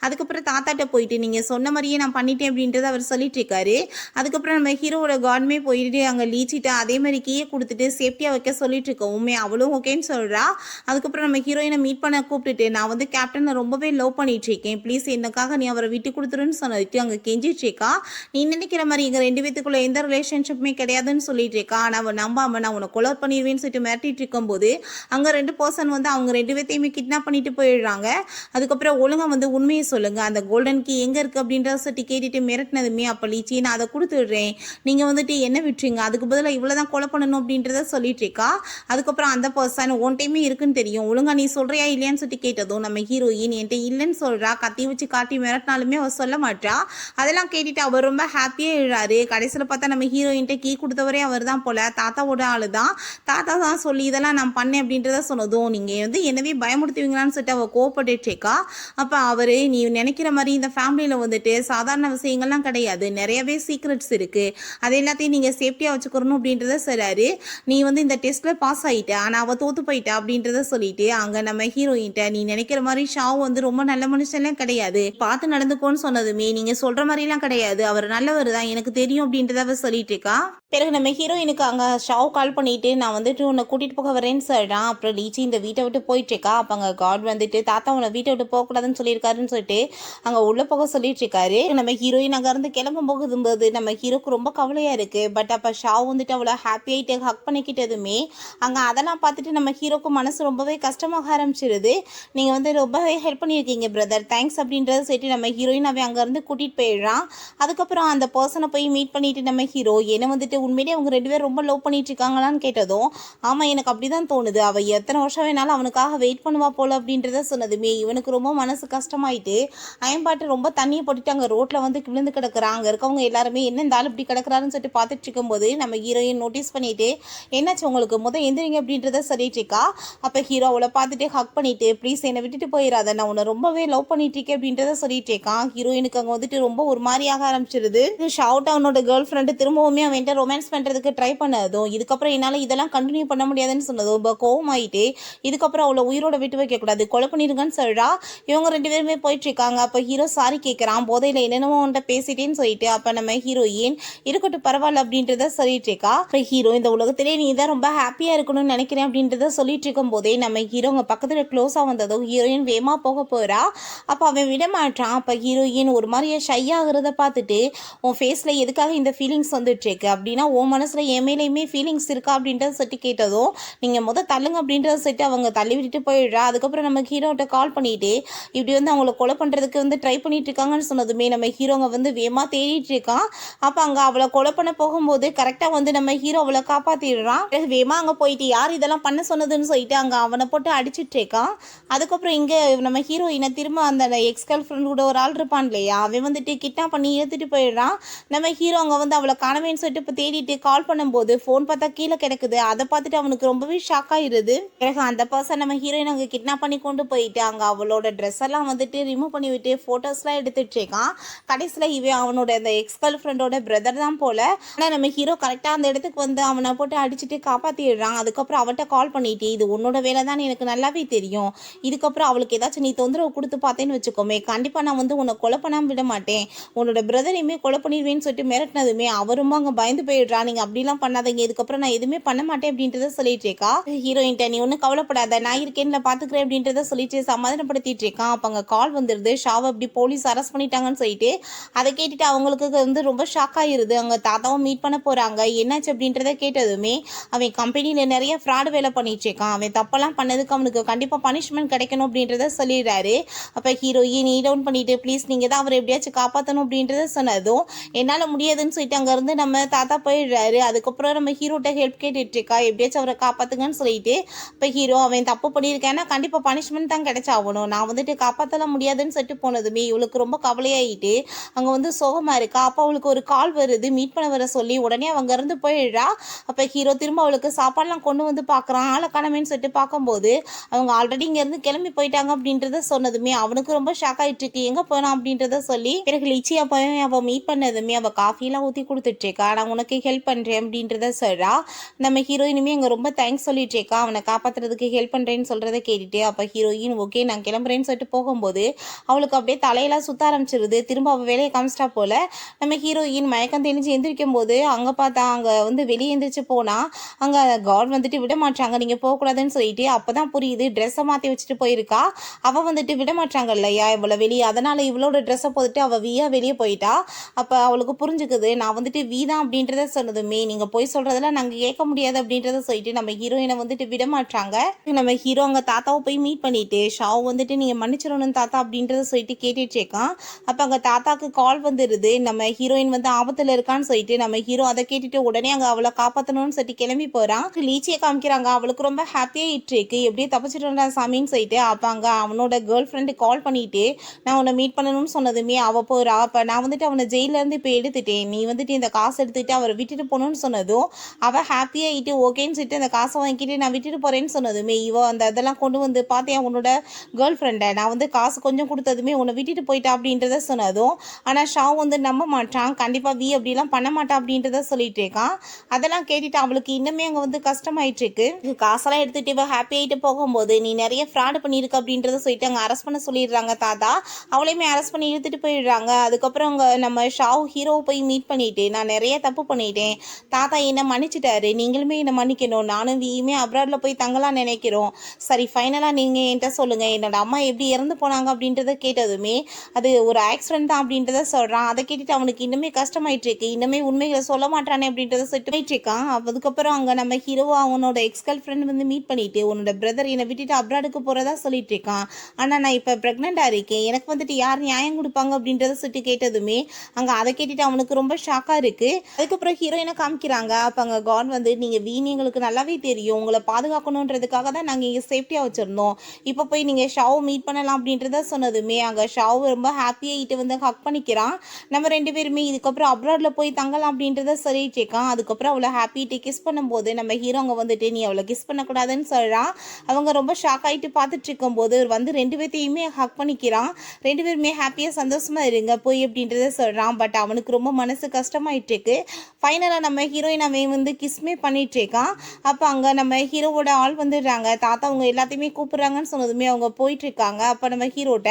அதுக்கப்புறம் தாத்தாட்ட போயிட்டு நீங்கள் சொன்ன மாதிரியே நான் பண்ணிட்டேன் அப்படின்றத அவர் சொல்லிட்டு இருக்காரு. அதுக்கப்புறம் நம்ம ஹீரோவோட கார்டுமே போயிட்டு அங்கே லீச்சிட்டு அதே மாதிரி கீயை கொடுத்துட்டு சேஃப்டியாக வைக்க சொல்லிட்டு இருக்கவுமே அவளும் ஓகேன்னு சொல்கிறா. அதுக்கப்புறம் நம்ம ஹீரோயினை மீட் பண்ண கூப்பிட்டுட்டு நான் வந்து கேப்டனை ரொம்பவே லவ் பண்ணிட்டு இருக்கேன், ப்ளீஸ் எனக்காக நீ அவரை விட்டு கொடுத்துருன்னு சொன்னதுக்கு அங்கே கெஞ்சிட்டு இருக்கா. நீ நினைக்கிற மாதிரி இங்கே ரெண்டு பேத்துக்குள்ள எந்த ரிலேஷன்ஷிப்புமே கிடையாதுன்னு சொல்லிட்டு இருக்கா. ஆனால் அவன் நம்பாம நான் உன்னை கொலை பண்ணிடுவேன்னு சொல்லிட்டு மிரட்டிட்டு இருக்கும்போது அங்கே ரெண்டு பர்சன் வந்து அவங்க ரெண்டு பேர்த்தையுமே கிட்னாப் பண்ணிட்டு போயிடுறாங்க. அதுக்கப்புறம் ஒழுங்காக வந்து உண்மையை சொல்லுங்க, அந்த கோல்டன் கீ எங்கே இருக்குது அப்படின்றத சொல்லிட்டு கேட்டுட்டு மிரட்டினதுமே அப்போ லீச்சி நான் அதை கொடுத்துடுறேன், நீங்கள் வந்துட்டு என்ன விட்டுறீங்க, அதுக்கு பதிலாக இவ்வளோ தான் கொலை பண்ணணும் அப்படின்றத சொல்லிட்டு இருக்கா. அதுக்கப்புறம் அந்த பர்சன் ஒன் டைமே இருக்குன்னு தெரியும், ஒழுங்கா நீ சொல்றியா இல்லையான்னு சொல்லிட்டு கேட்டதும் நம்ம ஹீரோயின் என்கிட்ட இல்லைன்னு சொல்றா, கத்தி வச்சு காட்டி மிரட்டினாலுமே அவர் சொல்ல மாட்டா. அதெல்லாம் கேட்டுட்டு அவர் ரொம்ப ஹாப்பியாக எழுறாரு. கடைசியில் பார்த்தா நம்ம ஹீரோயின்ட்ட கீ கொடுத்தவரே அவர் தான் போல, தாத்தாவோட ஆளு தான், தாத்தா தான் சொல்லி இதெல்லாம் நான் பண்ணேன் அப்படின்றத சொன்னதும் நீங்கள் வந்து என்னவே பயமுடுத்துவீங்களான்னு சொல்லிட்டு அவள் கோவப்பட்டு இருக்கா. அப்போ அவர் நீ நினைக்கிற மாதிரி இந்த ஃபேமிலியில் வந்துட்டு சாதாரண விஷயங்கள்லாம் கிடையாது, நிறையவே சீக்ரெட்ஸ் இருக்குது, அது எல்லாத்தையும் நீங்கள் சேஃப்டியாக வச்சுக்கணும் அப்படின்றத சொல்கிறாரு. நீ வந்து இந்த டெஸ்ட்டில் பாஸ் ஆகிட்ட ஆனால் அவள் தோற்று போயிட்டா அப்படின்றத சொல்லிட்டு அங்கே நம்ம ஹீரோயின்ட்ட நீ நினைக்கிற மாதிரி ஷாவ் வந்து ரொம்ப நல்ல மனுஷன்லாம் கிடையாது, பார்த்து நடந்துக்கோன்னு சொன்னதுமே நீங்கள் சொல்கிற மாதிரிலாம் கிடையாது, அவர் நல்லவர் தான் எனக்கு தெரியும் அப்படின்றத அவள் சொல்லிட்டு இருக்கா. பிறகு நம்ம ஹீரோயினுக்கு அங்கே ஷாவ் கால் பண்ணிட்டு நான் வந்துட்டு உன்னை கூட்டிகிட்டு போக வரேன்னு சொல்கிறான். அப்புறம் லீச்சி இந்த வீட்டை விட்டு போயிட்டுருக்கா. அப்போ அங்கே காட் வந்துட்டு தாத்தா உன்னை வீட்டை விட்டு போகக்கூடாதுன்னு சொல்லியிருக்காருன்னு சொல்லிட்டு அங்கே உள்ளே போக சொல்லிட்டு இருக்காரு. நம்ம ஹீரோயின் அங்கே இருந்து கிளம்ப போகும்போது நம்ம ஹீரோக்கு ரொம்ப கவலையாக இருக்குது. பட் அப்போ ஷாவ் வந்துட்டு அவ்வளோ ஹாப்பியாகிட்டு ஹக் பண்ணிக்கிட்டதுமே அங்கே அதெல்லாம் பார்த்துட்டு நம்ம ஹீரோக்கு மனசு ரொம்பவே கஷ்டமாக ஆரம்பிச்சிருது. நீங்கள் வந்து ரொம்பவே ஹெல்ப் பண்ணியிருக்கீங்க பிரதர், தேங்க்ஸ் அப்படின்றத சொல்லிட்டு நம்ம ஹீரோயின் அவன் அங்கேருந்து கூட்டிகிட்டு போயிடுறான். அதுக்கப்புறம் அந்த பர்சனை போய் மீட் பண்ணிட்டு நம்ம ஹீரோ என்ன வந்துட்டு உண்மையிலேயே அவங்க ரெண்டு பேரும் ரொம்ப லவ் பண்ணிட்டு இருக்காங்களான்னு கேட்டதும் ஆமாம் எனக்கு அப்படி தான் தோணுது, அவள் எத்தனை வருஷம் வேணாலும் அவனுக்காக வெயிட் பண்ணுவா போல அப்படின்றத சொன்னதுமே இவனுக்கு ரொம்ப மனசு கஷ்டமாயிட்டு அயன்பாட்டு ரொம்ப தண்ணியை போட்டுட்டு அங்கே ரோட்டில் வந்து விழுந்து கிடக்குறான். அங்கே இருக்கவங்க எல்லாருமே என்ன இருந்தாலும் இப்படி கிடக்குறாருன்னு சொல்லிட்டு பார்த்துட்டு இருக்கும்போது நம்ம ஹீரோயின் நோட்டீஸ் பண்ணிட்டு என்னாச்சு உங்களுக்கு எந்திரிங்க அப்படின்றத சொல்லிட்டு இருக்கா. அப்போ ஹீரோ அவளை பார்த்துட்டு ஹக் பண்ணிட்டு ப்ளீஸ் என்னை விட்டுட்டு போயிடாத, நான் உன்னை ரொம்பவே லவ் பண்ணிட்டு இருக்கேன் அப்படின்றத சொல்லிட்டு இருக்கான். ஹீரோயினுக்கு அங்கே வந்துட்டு ரொம்ப ஒரு மாதிரியாக ஆரம்பிச்சிருது. ஷவுட் அவனோட கேர்ள் ஃப்ரெண்டு திரும்பவுமே அவன்கிட்ட ரொமான்ஸ் பண்ணுறதுக்கு ட்ரை பண்ணதும் இதுக்கப்புறம் என்னால் இதெல்லாம் கண்டினியூ பண்ண முடியாதுன்னு சொன்னதும் இப்போ கோவமாயிட்டு இதுக்கப்புறம் அவளை உயிரோட விட்டு வைக்கக்கூடாது, கொலை பண்ணிருங்கன்னு சொல்கிறா. இவங்க ரெண்டு பேருமே போயிட்டு இருக்காங்க. அப்போ ஹீரோ சாரி கேட்குறான், போதையில் என்னென்னமோ அவன்கிட்ட பேசிட்டேன்னு சொல்லிட்டு. அப்போ நம்ம ஹீரோயின் இருக்கட்டும் பரவாயில்ல அப்படின்றத சொல்லிட்டு இருக்கா. இப்போ ஹீரோ இந்த உலகத்திலே நீ தான் ரொம்ப ஹாப்பியாக இருக்கணும்னு நினைக்கிறேன் அப்படின்றத சொல்லிட்டு இருக்கும் போதே நம்ம ஹீரோங்க பக்கத்தில் க்ளோஸாக வந்ததும் ஹீரோயின் வேகமாக போக போகிறா. அப்போ அவன் விட மாட்டான். அப்போ ஹீரோயின் ஒரு மாதிரியே ஷை ஆகுறத பார்த்துட்டு உன் ஃபேஸில் எதுக்காக இந்த ஃபீலிங்ஸ் வந்துட்டு இருக்கு அப்படின்னா உன் மனசில் என் மேலேயுமே ஃபீலிங்ஸ் இருக்கா அப்படின்றத சொல்லிட்டு கேட்டதும் நீங்கள் தள்ளுங்க அப்படின்றத சொல்லிட்டு அவங்க தள்ளி விட்டுட்டு போயிடுறா. அதுக்கப்புறம் நம்ம ஹீரோட்ட கால் பண்ணிட்டு இப்படி வந்து அவங்கள கொலை பண்ணுறதுக்கு வந்து ட்ரை பண்ணிட்டு இருக்காங்கன்னு சொன்னதுமே நம்ம ஹீரோங்க வந்து வேகமாக தேடிட்டு இருக்கான். அப்போ அங்கே அவளை கொலை பண்ண போகும்போது கரெக்டாக வந்து நம்ம ஹீரோ அவளை காப்பாத்திடுறான். பிறகு வேமா அங்க போயிட்டு யார் இதெல்லாம் பண்ண சொன்னதுன்னு சொல்லிட்டு அங்க அவனை போட்டு அடிச்சிட்டு இருக்கான். அதுக்கப்புறம் இங்க நம்ம ஹீரோயினை திரும்ப அந்த எக்ஸ் கேர்ள் ஃப்ரெண்ட் கூட ஒரு ஆள் இருப்பான் இல்லையா, அவன் வந்துட்டு கிட்னாப் பண்ணி எடுத்துட்டு போயிடுறான். நம்ம ஹீரோ அங்க வந்து அவளை காணவேன்னு சொல்லிட்டு இப்போ தேடிட்டு கால் பண்ணும்போது ஃபோன் பார்த்தா கீழே கிடக்குது. அதை பார்த்துட்டு அவனுக்கு ரொம்பவே ஷாக் ஆயிருது. பிறகு அந்த பர்சன் நம்ம ஹீரோயின் அங்கே கிட்னாப் பண்ணி கொண்டு போயிட்டு அங்கே அவளோட ட்ரெஸ் எல்லாம் வந்துட்டு ரிமூவ் பண்ணி விட்டு ஃபோட்டோஸ்லாம் எடுத்துட்டு இருக்கான். கடைசியில் இவன் அவனோட அந்த எக்ஸ் கேர்ள் ஃப்ரெண்டோட பிரதர் தான் போல. ஆனால் நம்ம ஹீரோ கரெக்டாக அந்த இடத்துக்கு வந்து அவனை போட்டு அடிச்சுட்டு காப்பாற்றிடுறான். அதுக்கப்புறம் அவட்ட கால் பண்ணிட்டு இது உன்னோட வேலை தான் எனக்கு நல்லாவே தெரியும், இதுக்கப்புறம் அவளுக்கு ஏதாச்சும் நீ தொந்தரவு கொடுத்து பார்த்தேன்னு வச்சுக்கோமே, கண்டிப்பாக நான் வந்து உன்னை கொலை பண்ணாமல் விட மாட்டேன், உன்னோட பிரதரையுமே கொலை பண்ணிடுவேன்னு சொல்லிட்டு மிரட்டினதுமே அவரும் அங்கே பயந்து போயிடுறா. நீங்கள் அப்படிலாம் பண்ணாதீங்க, இதுக்கப்புறம் நான் எதுவுமே பண்ண மாட்டேன் அப்படின்றத சொல்லிட்டு இருக்கா. ஹீரோயின்ட்ட நீ ஒன்றும் கவலைப்படாத, நான் இருக்கேன்ல பார்த்துக்கிறேன் அப்படின்றத சொல்லிட்டு சமாதானப்படுத்திட்டு இருக்கான். அப்போ அங்கே கால் வந்துடுது, ஷாவை அப்படி போலீஸ் அரெஸ்ட் பண்ணிட்டாங்கன்னு சொல்லிட்டு. அதை கேட்டுட்டு அவங்களுக்கு வந்து ரொம்ப ஷாக் ஆயிருது. அங்கே தாத்தாவும் மீட் பண்ண போகிறாங்க. என்னாச்சு அப்படின்றத கேட்டதுமே அவன் கம்பெனியில் நிறைய ஃப்ராடு வேலை பண்ணிட்டு இருக்கான், அவன் தப்பெல்லாம் பண்ணதுக்கு அவனுக்கு கண்டிப்பாக பனிஷ்மெண்ட் கிடைக்கணும் அப்படின்றத சொல்லிடுறாரு. அப்போ ஹீரோயின் நீ டவுன் பண்ணிட்டு ப்ளீஸ் நீங்கள் தான் அவரை எப்படியாச்சும் காப்பாற்றணும் அப்படின்றத சொன்னதும் என்னால் முடியாதுன்னு சொல்லிட்டு அங்கேருந்து நம்ம தாத்தா போயிடுறாரு. அதுக்கப்புறம் நம்ம ஹீரோட்ட ஹெல்ப் கேட்டுட்டு இருக்கா, எப்படியாச்சும் அவரை காப்பாற்றுங்கன்னு சொல்லிட்டு. இப்போ ஹீரோ அவன் தப்பு பண்ணியிருக்கேன்னா கண்டிப்பாக பனிஷ்மெண்ட் தான் கிடைச்சாகணும், நான் வந்துட்டு காப்பாற்றலாம் முடியாதுன்னு சொல்லிட்டு போனதுமே இவளுக்கு ரொம்ப கவலையாயிட்டு அங்கே வந்து சோகமாக இருக்கா. அப்போ அவளுக்கு ஒரு கால் வருது, மீட் பண்ண வர சொல்லி. உடனே அவங்க இருந்து போயிடுறா. அப்போ ஹீரோ திரும்ப அவளுக்கு சாப்பாடுலாம் கொண்டு வந்து பார்க்குறான். ஆளை காணமேன்னு சொல்லிட்டு பார்க்கும்போது அவங்க ஆல்ரெடி இங்கேருந்து கிளம்பி போயிட்டாங்க அப்படின்றத சொன்னதுமே அவனுக்கு ரொம்ப ஷாக் ஆகிட்டு இருக்கு, எங்கே போனான் அப்படின்றத சொல்லி. பிறகு லிச்சியா போய் அவள் மீட் பண்ணதுமே அவள் காஃபிலாம் ஊற்றி கொடுத்துட்டு இருக்கா, நான் உனக்கு ஹெல்ப் பண்ணுறேன் அப்படின்றத சொல்கிறா. நம்ம ஹீரோயினுமே அங்கே ரொம்ப தேங்க்ஸ் சொல்லிட்டு இருக்கா, அவனை காப்பாற்றுறதுக்கு ஹெல்ப் பண்ணுறேன்னு சொல்கிறத கேட்டுட்டு. அப்போ ஹீரோயின் ஓகே நான் கிளம்புறேன்னு சொல்லிட்டு போகும்போது அவளுக்கு அப்படியே தலையெல்லாம் சுத்த ஆரம்பிச்சிருது. திரும்ப அவள் வேலையை காமிச்சிட்டா போல. நம்ம ஹீரோயின் மயக்கம் தெளிஞ்சு எந்திரிக்கும் போது அங்கே பார்த்தா அங்கே வந்து வெளியே எந்திரிச்சு போனால் அங்கே காட் வந்துட்டு விட மாட்டாங்க, நீங்கள் போகக்கூடாதுன்னு சொல்லிட்டு. அப்போ தான் புரியுது, ட்ரெஸ்ஸை மாற்றி வச்சுட்டு போயிருக்கா. அவள் வந்துட்டு விட மாட்டாங்க இல்லையா இவ்வளோ வெளியே, அதனால் இவளோட ட்ரெஸ்ஸை போட்டுட்டு அவள் வீயா வெளியே போயிட்டா. அப்போ அவளுக்கு புரிஞ்சுக்குது, நான் வந்துட்டு வீ தான் அப்படின்றத சொன்னதுமே நீங்கள் போய் சொல்கிறதெல்லாம் நாங்கள் கேட்க முடியாது அப்படின்றத சொல்லிட்டு நம்ம ஹீரோயினை வந்துட்டு விட மாட்டாங்க. நம்ம ஹீரோ அங்கே தாத்தாவை போய் மீட் பண்ணிட்டு ஷாவ் வந்துட்டு நீங்கள் மன்னிச்சிடணும் தாத்தா அப்படின்றத சொல்லிட்டு கேட்டுட்டு இருக்கான். அப்போ அங்கே தாத்தாக்கு கால் வந்துடுது, நம்ம ஹீரோயின் வந்து ஆபத்தில் இருக்கான்னு சொல்லிட்டு. நம்ம ஹீரோ அதை கேட்டுட்டு உடனே அங்கே அவளை காப்பாற்றணும்னு சொல்லிட்டு கிளம்பி போகிறான். லீச்சியை காமிக்கிறாங்க, அவளுக்கு ரொம்ப ஹாப்பியாக இருக்கு, எப்படியே தப்பிச்சிட்டு சாமின்னு சொல்லிட்டு. அப்போ அங்கே அவனோட கேர்ள் ஃப்ரெண்டு கால் பண்ணிட்டு நான் உன்னை மீட் பண்ணணும்னு சொன்னதுமே அவள் போகிறா. அப்போ நான் வந்துட்டு அவனை ஜெயிலேருந்து இப்போ எடுத்துட்டேன், நீ வந்துட்டு இந்த காசை எடுத்துகிட்டு அவரை விட்டுட்டு போகணும்னு சொன்னதும் அவள் ஹாப்பியாகிட்டு ஓகேன்னு சொல்லிட்டு அந்த காசை வாங்கிட்டு நான் விட்டுட்டு போகிறேன்னு சொன்னதுமே இவ அந்த இதெல்லாம் கொண்டு வந்து பார்த்தேன் உன்னோட கேர்ள் ஃப்ரெண்டை, நான் வந்து காசு கொஞ்சம் கொடுத்ததுமே உன்னை விட்டுட்டு போயிட்டா அப்படின்றத சொன்னதும். ஆனால் ஷாவ் வந்து நம்ப மாட்டான், கண்டிப்பாக வீ அப்படிலாம் பண்ண மாட்டான் அப்படின்றத சொல்லிட்டு இருக்கான். அதெல்லாம் கேட்டுட்டு அவளுக்கு இன்னுமே அங்கே வந்து கஷ்டமாயிட்டு இருக்கு. காசெல்லாம் எடுத்துகிட்டு இவ ஹாப்பி ஆகிட்டு போகும்போது நீ நிறைய ஃப்ராடு பண்ணியிருக்க அப்படின்றத சொல்லிட்டு அங்கே அரெஸ்ட் பண்ண சொல்லிடுறாங்க தாத்தா. அவளையுமே அரெஸ்ட் பண்ணி இழுத்துட்டு போயிடுறாங்க. அதுக்கப்புறம் அங்கே நம்ம ஷாவ் ஹீரோவை போய் மீட் பண்ணிட்டு நான் நிறைய தப்பு பண்ணிட்டேன், தாத்தா என்னை மன்னிச்சிட்டாரு, நீங்களுமே என்னை மன்னிக்கணும், நானும் வீயுமே அப்ராடில் போய் தங்கலாம் நினைக்கிறோம், சரி ஃபைனலாக நீங்கள் என்கிட்ட சொல்லுங்கள் என்னோட அம்மா எப்படி இறந்து போனாங்க அப்படின்றத கேட்டதுமே அது ஒரு ஆக்சிடென்ட் தான் அப்படின்றத சொல்கிறான். அதை கேட்டுட்டு அவனுக்கு இன்னுமே கஷ்டமாயிட்டு இருக்கு, இன்னுமே உண்மைகளை சொல்ல மாட்டானே அப்படின்றத சொல்லிட்டு இருக்கான். அதுக்கப்புறம் அங்கே நம்ம ஹீரோவை அவனோட எக்ஸ் கேர்ள் ஃப்ரெண்ட் வந்து மீட் பண்ணிட்டு உன்னோட பிரதர் என்னை விட்டுட்டு அப்ராடுக்கு போகிறதா சொல்லிட்டு இருக்கான், ஆனால் நான் இப்போ ப்ரெக்னெண்ட்டாக இருக்கேன், எனக்கு வந்துட்டு யார் நியாயம் கொடுப்பாங்க அப்படின்றத சொல்லிட்டு கேட்டதுமே அங்கே அதை கேட்டுட்டு அவனுக்கு ரொம்ப ஷாக்காக இருக்குது. அதுக்கப்புறம் ஹீரோயினை காமிக்கிறாங்க. அப்போ அங்கே காட் வந்து நீங்கள் வீண் எங்களுக்கு நல்லாவே தெரியும், உங்களை பாதுகாக்கணுன்றதுக்காக தான் நாங்கள் இங்கே சேஃப்டியாக வச்சுருந்தோம், இப்போ போய் நீங்கள் ஷாவை மீட் பண்ணலாம் அப்படின்றத சொன்னதுமே அங்கே ஷாவ் ரொம்ப ஹாப்பியாகிட்டு வந்து ஹக் பண்ணிக்கிறான். நம்ம ரெண்டு பேருமே இதுக்கப்புறம் அப்ராடில் போய் தங்கலாம் அப்படின்றத சொல்லிட்டு இருக்கான். அதுக்கப்புறம் அவளை ஹாப்பிட்டு கிஸ் பண்ணும்போது நம்ம ஹீரோ அங்கே வந்துட்டு நீ அவளை கிஸ் பண்ணக்கூடாதுன்னு சொல்கிறான். அவங்க ரொம்ப ஷாக் ஆகிட்டு பார்த்துட்டு இருக்கும்போது வந்து ரெண்டு பேர்த்தையுமே ஹக் பண்ணிக்கிறான். ரெண்டு பேருமே ஹாப்பியாக சந்தோஷமாக இருங்க போய் அப்படின்றத சொல்கிறான். பட் அவனுக்கு ரொம்ப மனசு கஷ்டமாயிட்டு இருக்கு. ஃபைனலாக நம்ம ஹீரோயின் அவன் வந்து கிஸ்மே பண்ணிட்டு இருக்கான். அப்போ அங்கே நம்ம ஹீரோவோட ஆள் வந்துடுறாங்க. தாத்தா அவங்க எல்லாத்தையுமே கூப்பிட்றாங்கன்னு சொன்னதுமே அவங்க போயிட்டு இருக்காங்க. அப்போ நம்ம ஹீரோட்ட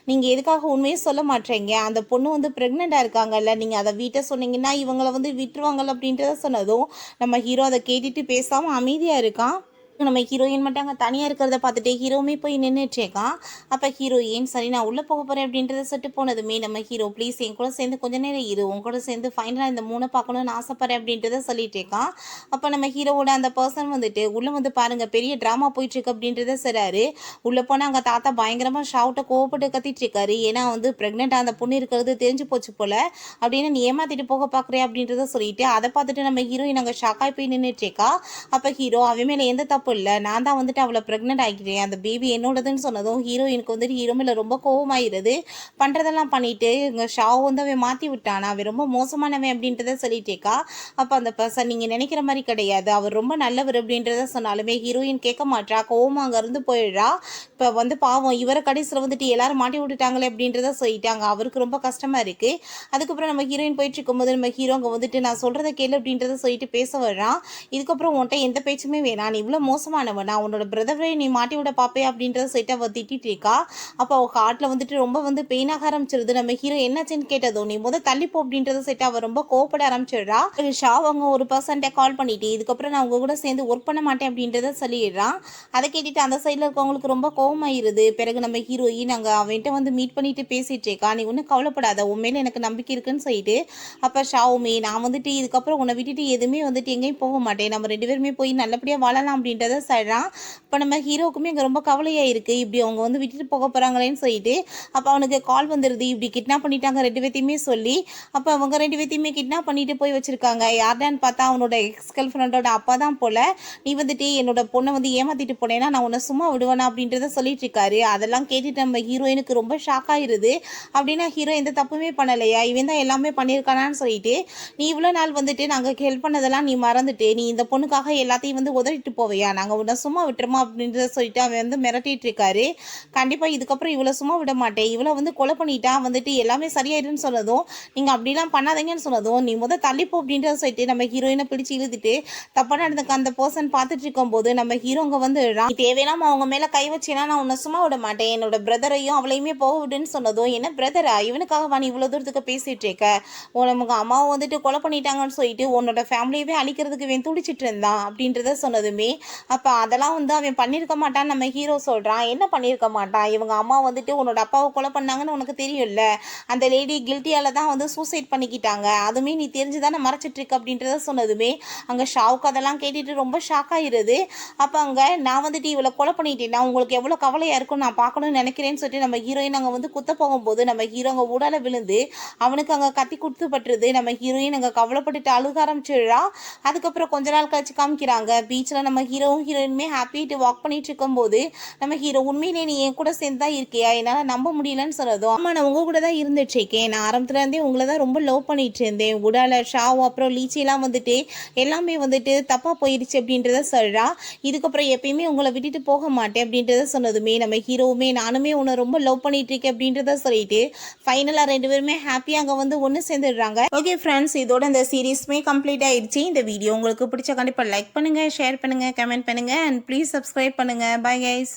நீங்கள் எதுக்காக உண்மையே சொல்ல மாட்டேங்க, அந்த பொண்ணு வந்து ப்ரெக்னெண்ட்டாக இருக்காங்கல்ல, நீங்கள் அதை வீட்டை சொன்னீங்கன்னா இவங்களை வந்து விட்டுருவாங்கல்ல அப்படின்றத சொன்னதும் நம்ம ஹீரோ அதை கேட்டுட்டு பேசாமல் அமைதியாக இருக்கான். நம்ம ஹீரோயின் மட்டும் அங்கே தனியாக இருக்கிறத பார்த்துட்டு ஹீரோவுமே போய் நின்றுட்டேக்கான். அப்போ ஹீரோயின் சரி நான் உள்ளே போக போகிறேன் அப்படின்றத சொல்லிட்டு போனதுமே நம்ம ஹீரோ ப்ளீஸ் என் கூட சேர்ந்து கொஞ்ச நேரம் இரு, உன் கூட சேர்ந்து ஃபைனலாக இந்த 3 பார்க்கணும்னு ஆசைப்பட்றேன் அப்படின்றத சொல்லிட்டேக்கான். அப்போ நம்ம ஹீரோவோட அந்த பர்சன் வந்துட்டு உள்ளே வந்து பாருங்கள் பெரிய ட்ராமா போயிட்டுருக்கு அப்படின்றத சொல்கிறாரு. உள்ளே போனால் அங்கே தாத்தா பயங்கரமாக ஷவுட்டை கோவப்பட்டு கத்திட்டு இருக்காரு. ஏன்னா வந்து ப்ரெக்னெண்ட்டாக அந்த பொண்ணு இருக்கிறது தெரிஞ்சு போச்சு போல் அப்படின்னு நீ ஏமாற்றிட்டு போக பார்க்குறேன் அப்படின்றத சொல்லிட்டு அதை பார்த்துட்டு நம்ம ஹீரோயின் அங்கே ஷாக்காய் போய் நின்றுட்டேக்கா. அப்போ ஹீரோ அவன் மேலே எந்த தப்பு இல்லை, நான் தான் வந்துட்டு அவளை ப்ரெக்னென்ட் ஆகிக்கிறேன், அந்த பேபி என்னோடதுன்னு சொன்னதும் ஹீரோயினுக்கு வந்துட்டு ஹீரோ மேலே ரொம்ப கோவமாயிருது. பண்ணுறதெல்லாம் பண்ணிட்டு எங்கள் ஷாவை வந்து அவன் மாற்றி விட்டானா, அவன் ரொம்ப மோசமானவன் அப்படின்றத சொல்லிட்டேக்கா. அப்போ அந்த பர்சன் நீங்கள் நினைக்கிற மாதிரி கிடையாது, அவர் ரொம்ப நல்லவர் அப்படின்றத சொன்னாலுமே ஹீரோயின் கேட்க மாட்டா, கோவமாக அங்கேருந்து போயிடுறா. இப்போ வந்து பாவம் இவரை கடைசியில் வந்துட்டு எல்லாரும் மாட்டி விட்டுட்டாங்களே அப்படின்றத சொல்லிட்டாங்க. அவருக்கு ரொம்ப கஷ்டமாக இருக்குது. அதுக்கப்புறம் நம்ம ஹீரோயின் போயிட்டு இருக்கும்போது நம்ம ஹீரோ அங்கே வந்துட்டு நான் சொல்கிறத கேளு அப்படின்றத சொல்லிட்டு பேச வர்றான். இதுக்கப்புறம் உன்ட்ட எந்த பேச்சுமே வேணாம், நீ இவ்வளோ மோசமானவனா, உன்னோட பிரதரை நீ மாட்டி விட பார்ப்பே அப்படின்றத சொல்லிட்டு அவள் திட்டிட்டு இருக்கா. அப்போ அவள் ஹார்ட்டில் வந்துட்டு ரொம்ப வந்து பெயினாக ஆரம்பிச்சிருது. நம்ம ஹீரோ என்னாச்சுன்னு கேட்டதும் நீ தள்ளிப்போ அப்படின்றத சொல்லிட்டு அவள் ரொம்ப கோவப்பட ஆரம்பிச்சிடுறா. ஷா அவங்க ஒரு பர்சன்ட்டை கால் பண்ணிட்டு இதுக்கப்புறம் நான் உங்க கூட சேர்ந்து ஒர்க் பண்ண மாட்டேன் அப்படின்றத சொல்லிடுறான். அதை கேட்டுட்டு அந்த சைடில் இருக்கவங்களுக்கு ரொம்ப கோவமாயிருது. பிறகு நம்ம ஹீரோயின் அங்கே அவன்கிட்ட வந்து மீட் பண்ணிட்டு பேசிட்டு இருக்கா. நீ ஒன்றும் கவலைப்படாத, உண்மையில எனக்கு நம்பிக்கை இருக்குன்னு சொல்லிட்டு அப்போ ஷாவுமே நான் வந்துட்டு இதுக்கப்புறம் உன்னை விட்டுட்டு எதுவுமே வந்துட்டு எங்கேயும் போக மாட்டேன், நம்ம 2 பேருமே போய் நல்லபடியாக வாழலாம் அப்படின்றத சொல்கிறான். இப்போ நம்ம ஹீரோவுக்குமே இங்கே ரொம்ப கவலையாக இருக்குது, இப்படி அவங்க வந்து விட்டுட்டு போக போகிறாங்களேன்னு சொல்லிட்டு. அப்போ அவனுக்கு கால் வந்துடுது, இப்படி கிட்னாப் பண்ணிட்டாங்க 2 பேர்த்தையுமே சொல்லி. அப்போ அவங்க 2 பேர்த்தையுமே கிட்னாப் பண்ணிட்டு போய் வச்சுருக்காங்க. யார்டான்னு பார்த்தா அவனோட எக்ஸ் கேர்ள் ஃப்ரெண்டோட அப்பா தான் போல். நீ வந்துட்டு என்னோட பொண்ணை வந்து ஏமாற்றிட்டு போனேன்னா நான் உன்னை சும்மா விடுவேனா அப்படின்றத சொல்லிட்டு இருக்காரு. அதெல்லாம் கேட்டுட்டு நம்ம ஹீரோயினுக்கு ரொம்ப ஷாக் ஆயிருது. அப்படின்னா ஹீரோ எந்த தப்புமே பண்ணலையா, இவன் தான் எல்லாமே பண்ணியிருக்கானான்னு சொல்லிட்டு நீ இவ்வளோ நாள் வந்துட்டு நாங்கள் ஹெல்ப் பண்ணதெல்லாம் நீ மறந்துட்டு நீ இந்த பொண்ணுக்காக எல்லாத்தையும் வந்து உதறிட்டு போவையா, நாங்கள் உன்னை சும்மா விட்டுருமா அப்படின்றத சொல்லிட்டு அவன் வந்து மிரட்டிட்டு இருக்காரு. கண்டிப்பாக இதுக்கப்புறம் இவ்வளோ சும்மா விட மாட்டேன், இவ்வளோ வந்து கொலை பண்ணிட்டா வந்துட்டு எல்லாமே சரியாயிடுன்னு சொன்னதும் நீங்கள் அப்படிலாம் பண்ணாதீங்கன்னு சொன்னதும் நீ தள்ளிப்போ அப்படின்றத சொல்லிட்டு நம்ம ஹீரோயினை பிடிச்சி இழுத்துட்டு தப்பாக நடந்துக்க அந்த பர்சன் பார்த்துட்டு இருக்கும்போது நம்ம ஹீரோங்க வந்து தேவையில்லாம அவங்க மேலே கை வச்சேன்னா நான் உன்னை சும்மா விட மாட்டேன், என்னோட பிரதரையும் அவளையுமே போக விடுன்னு சொன்னதும் என்ன பிரதரா இவனுக்காக நீ இவ்வளோ தூரத்துக்கு பேசிட்டு இருக்க, உனக்கு அம்மாவை வந்துட்டு கொலை பண்ணிட்டாங்கன்னு சொல்லிட்டு உன்னோட ஃபேமிலியவே அழிக்கிறதுக்கு இவன் துடிச்சிட்டு இருந்தான் அப்படின்றத சொன்னதுமே அப்போ அதெல்லாம் வந்து அவன் பண்ணியிருக்க மாட்டான்னு நம்ம ஹீரோ சொல்கிறான். என்ன பண்ணியிருக்க மாட்டான், இவங்க அம்மா வந்துட்டு உன்னோட அப்பாவை கொலை பண்ணாங்கன்னு உனக்கு தெரியும்ல, அந்த லேடி கில்ட்டியால் தான் வந்து சூசைட் பண்ணிக்கிட்டாங்க, அதுவுமே நீ தெரிஞ்சு தானே மறைச்சிட்ருக்கு அப்படின்றத சொன்னதுமே அங்கே ஷாவுக்கு அதெல்லாம் கேட்டுட்டு ரொம்ப ஷாக் ஆகிருது. அப்போ அங்கே நான் வந்துட்டு இவளை கொலை பண்ணிட்டேன்னா உங்களுக்கு எவ்வளோ கவலையாக இருக்கும் நான் பார்க்கணும்னு நினைக்கிறேன்னு சொல்லிட்டு நம்ம ஹீரோயின் அங்கே வந்து குத்த போகும்போது நம்ம ஹீரோ அங்கே ஊடால விழுந்து அவனுக்கு அங்கே கத்தி கொடுத்து பட்டுருது. நம்ம ஹீரோயின் அங்கே கவலைப்பட்டுட்டு அழுக ஆரம்பிச்சிடுறா. அதுக்கப்புறம் கொஞ்ச நாள் கழிச்சு காமிக்கிறாங்க பீச்சில் நம்ம ஹீரோவும் ஹீரோயினுமே ஹாப்பிட்டு வாக் பண்ணிட்டு இருக்கும்போது நம்ம ஹீரோ உண்மையிலே நீ என் கூட சேர்ந்து தான் இருக்கியா, என்னால் நம்ப முடியலன்னு சொன்னதும் ஆமாம் நான் உங்கள் கூட தான் இருந்துட்டு இருக்கேன், நான் ஆரம்பத்துலேருந்தே உங்களை தான் ரொம்ப லவ் பண்ணிட்டு இருந்தேன், உடால ஷாவோ அப்புறம் லீச்சியெல்லாம் வந்துட்டு எல்லாமே வந்துட்டு தப்பாக போயிடுச்சு அப்படின்றத சொல்கிறா. இதுக்கப்புறம் எப்பயுமே உங்களை விட்டுட்டு போக மாட்டேன் அப்படின்றத சொன்னதுமே நம்ம ஹீரோவுமே நானுமே உன்னை ரொம்ப லவ் பண்ணிட்டு இருக்கேன் அப்படின்றத சொல்லிட்டு ஃபைனலாக 2 பேருமே ஹாப்பியாக அங்கே வந்து ஒன்று சேர்ந்துடுறாங்க. ஓகே ஃப்ரெண்ட்ஸ், இதோட இந்த சீரீஸ்மே கம்ப்ளீட் ஆயிடுச்சு. இந்த வீடியோ உங்களுக்கு பிடிச்ச கண்டிப்பாக லைக் பண்ணுங்கள், ஷேர் பண்ணுங்கள், கமெண்ட் பண்ணுங்கள் அண்ட் ப்ளீஸ் சப்ஸ்கிரைப் பண்ணுங்கள். Bye guys.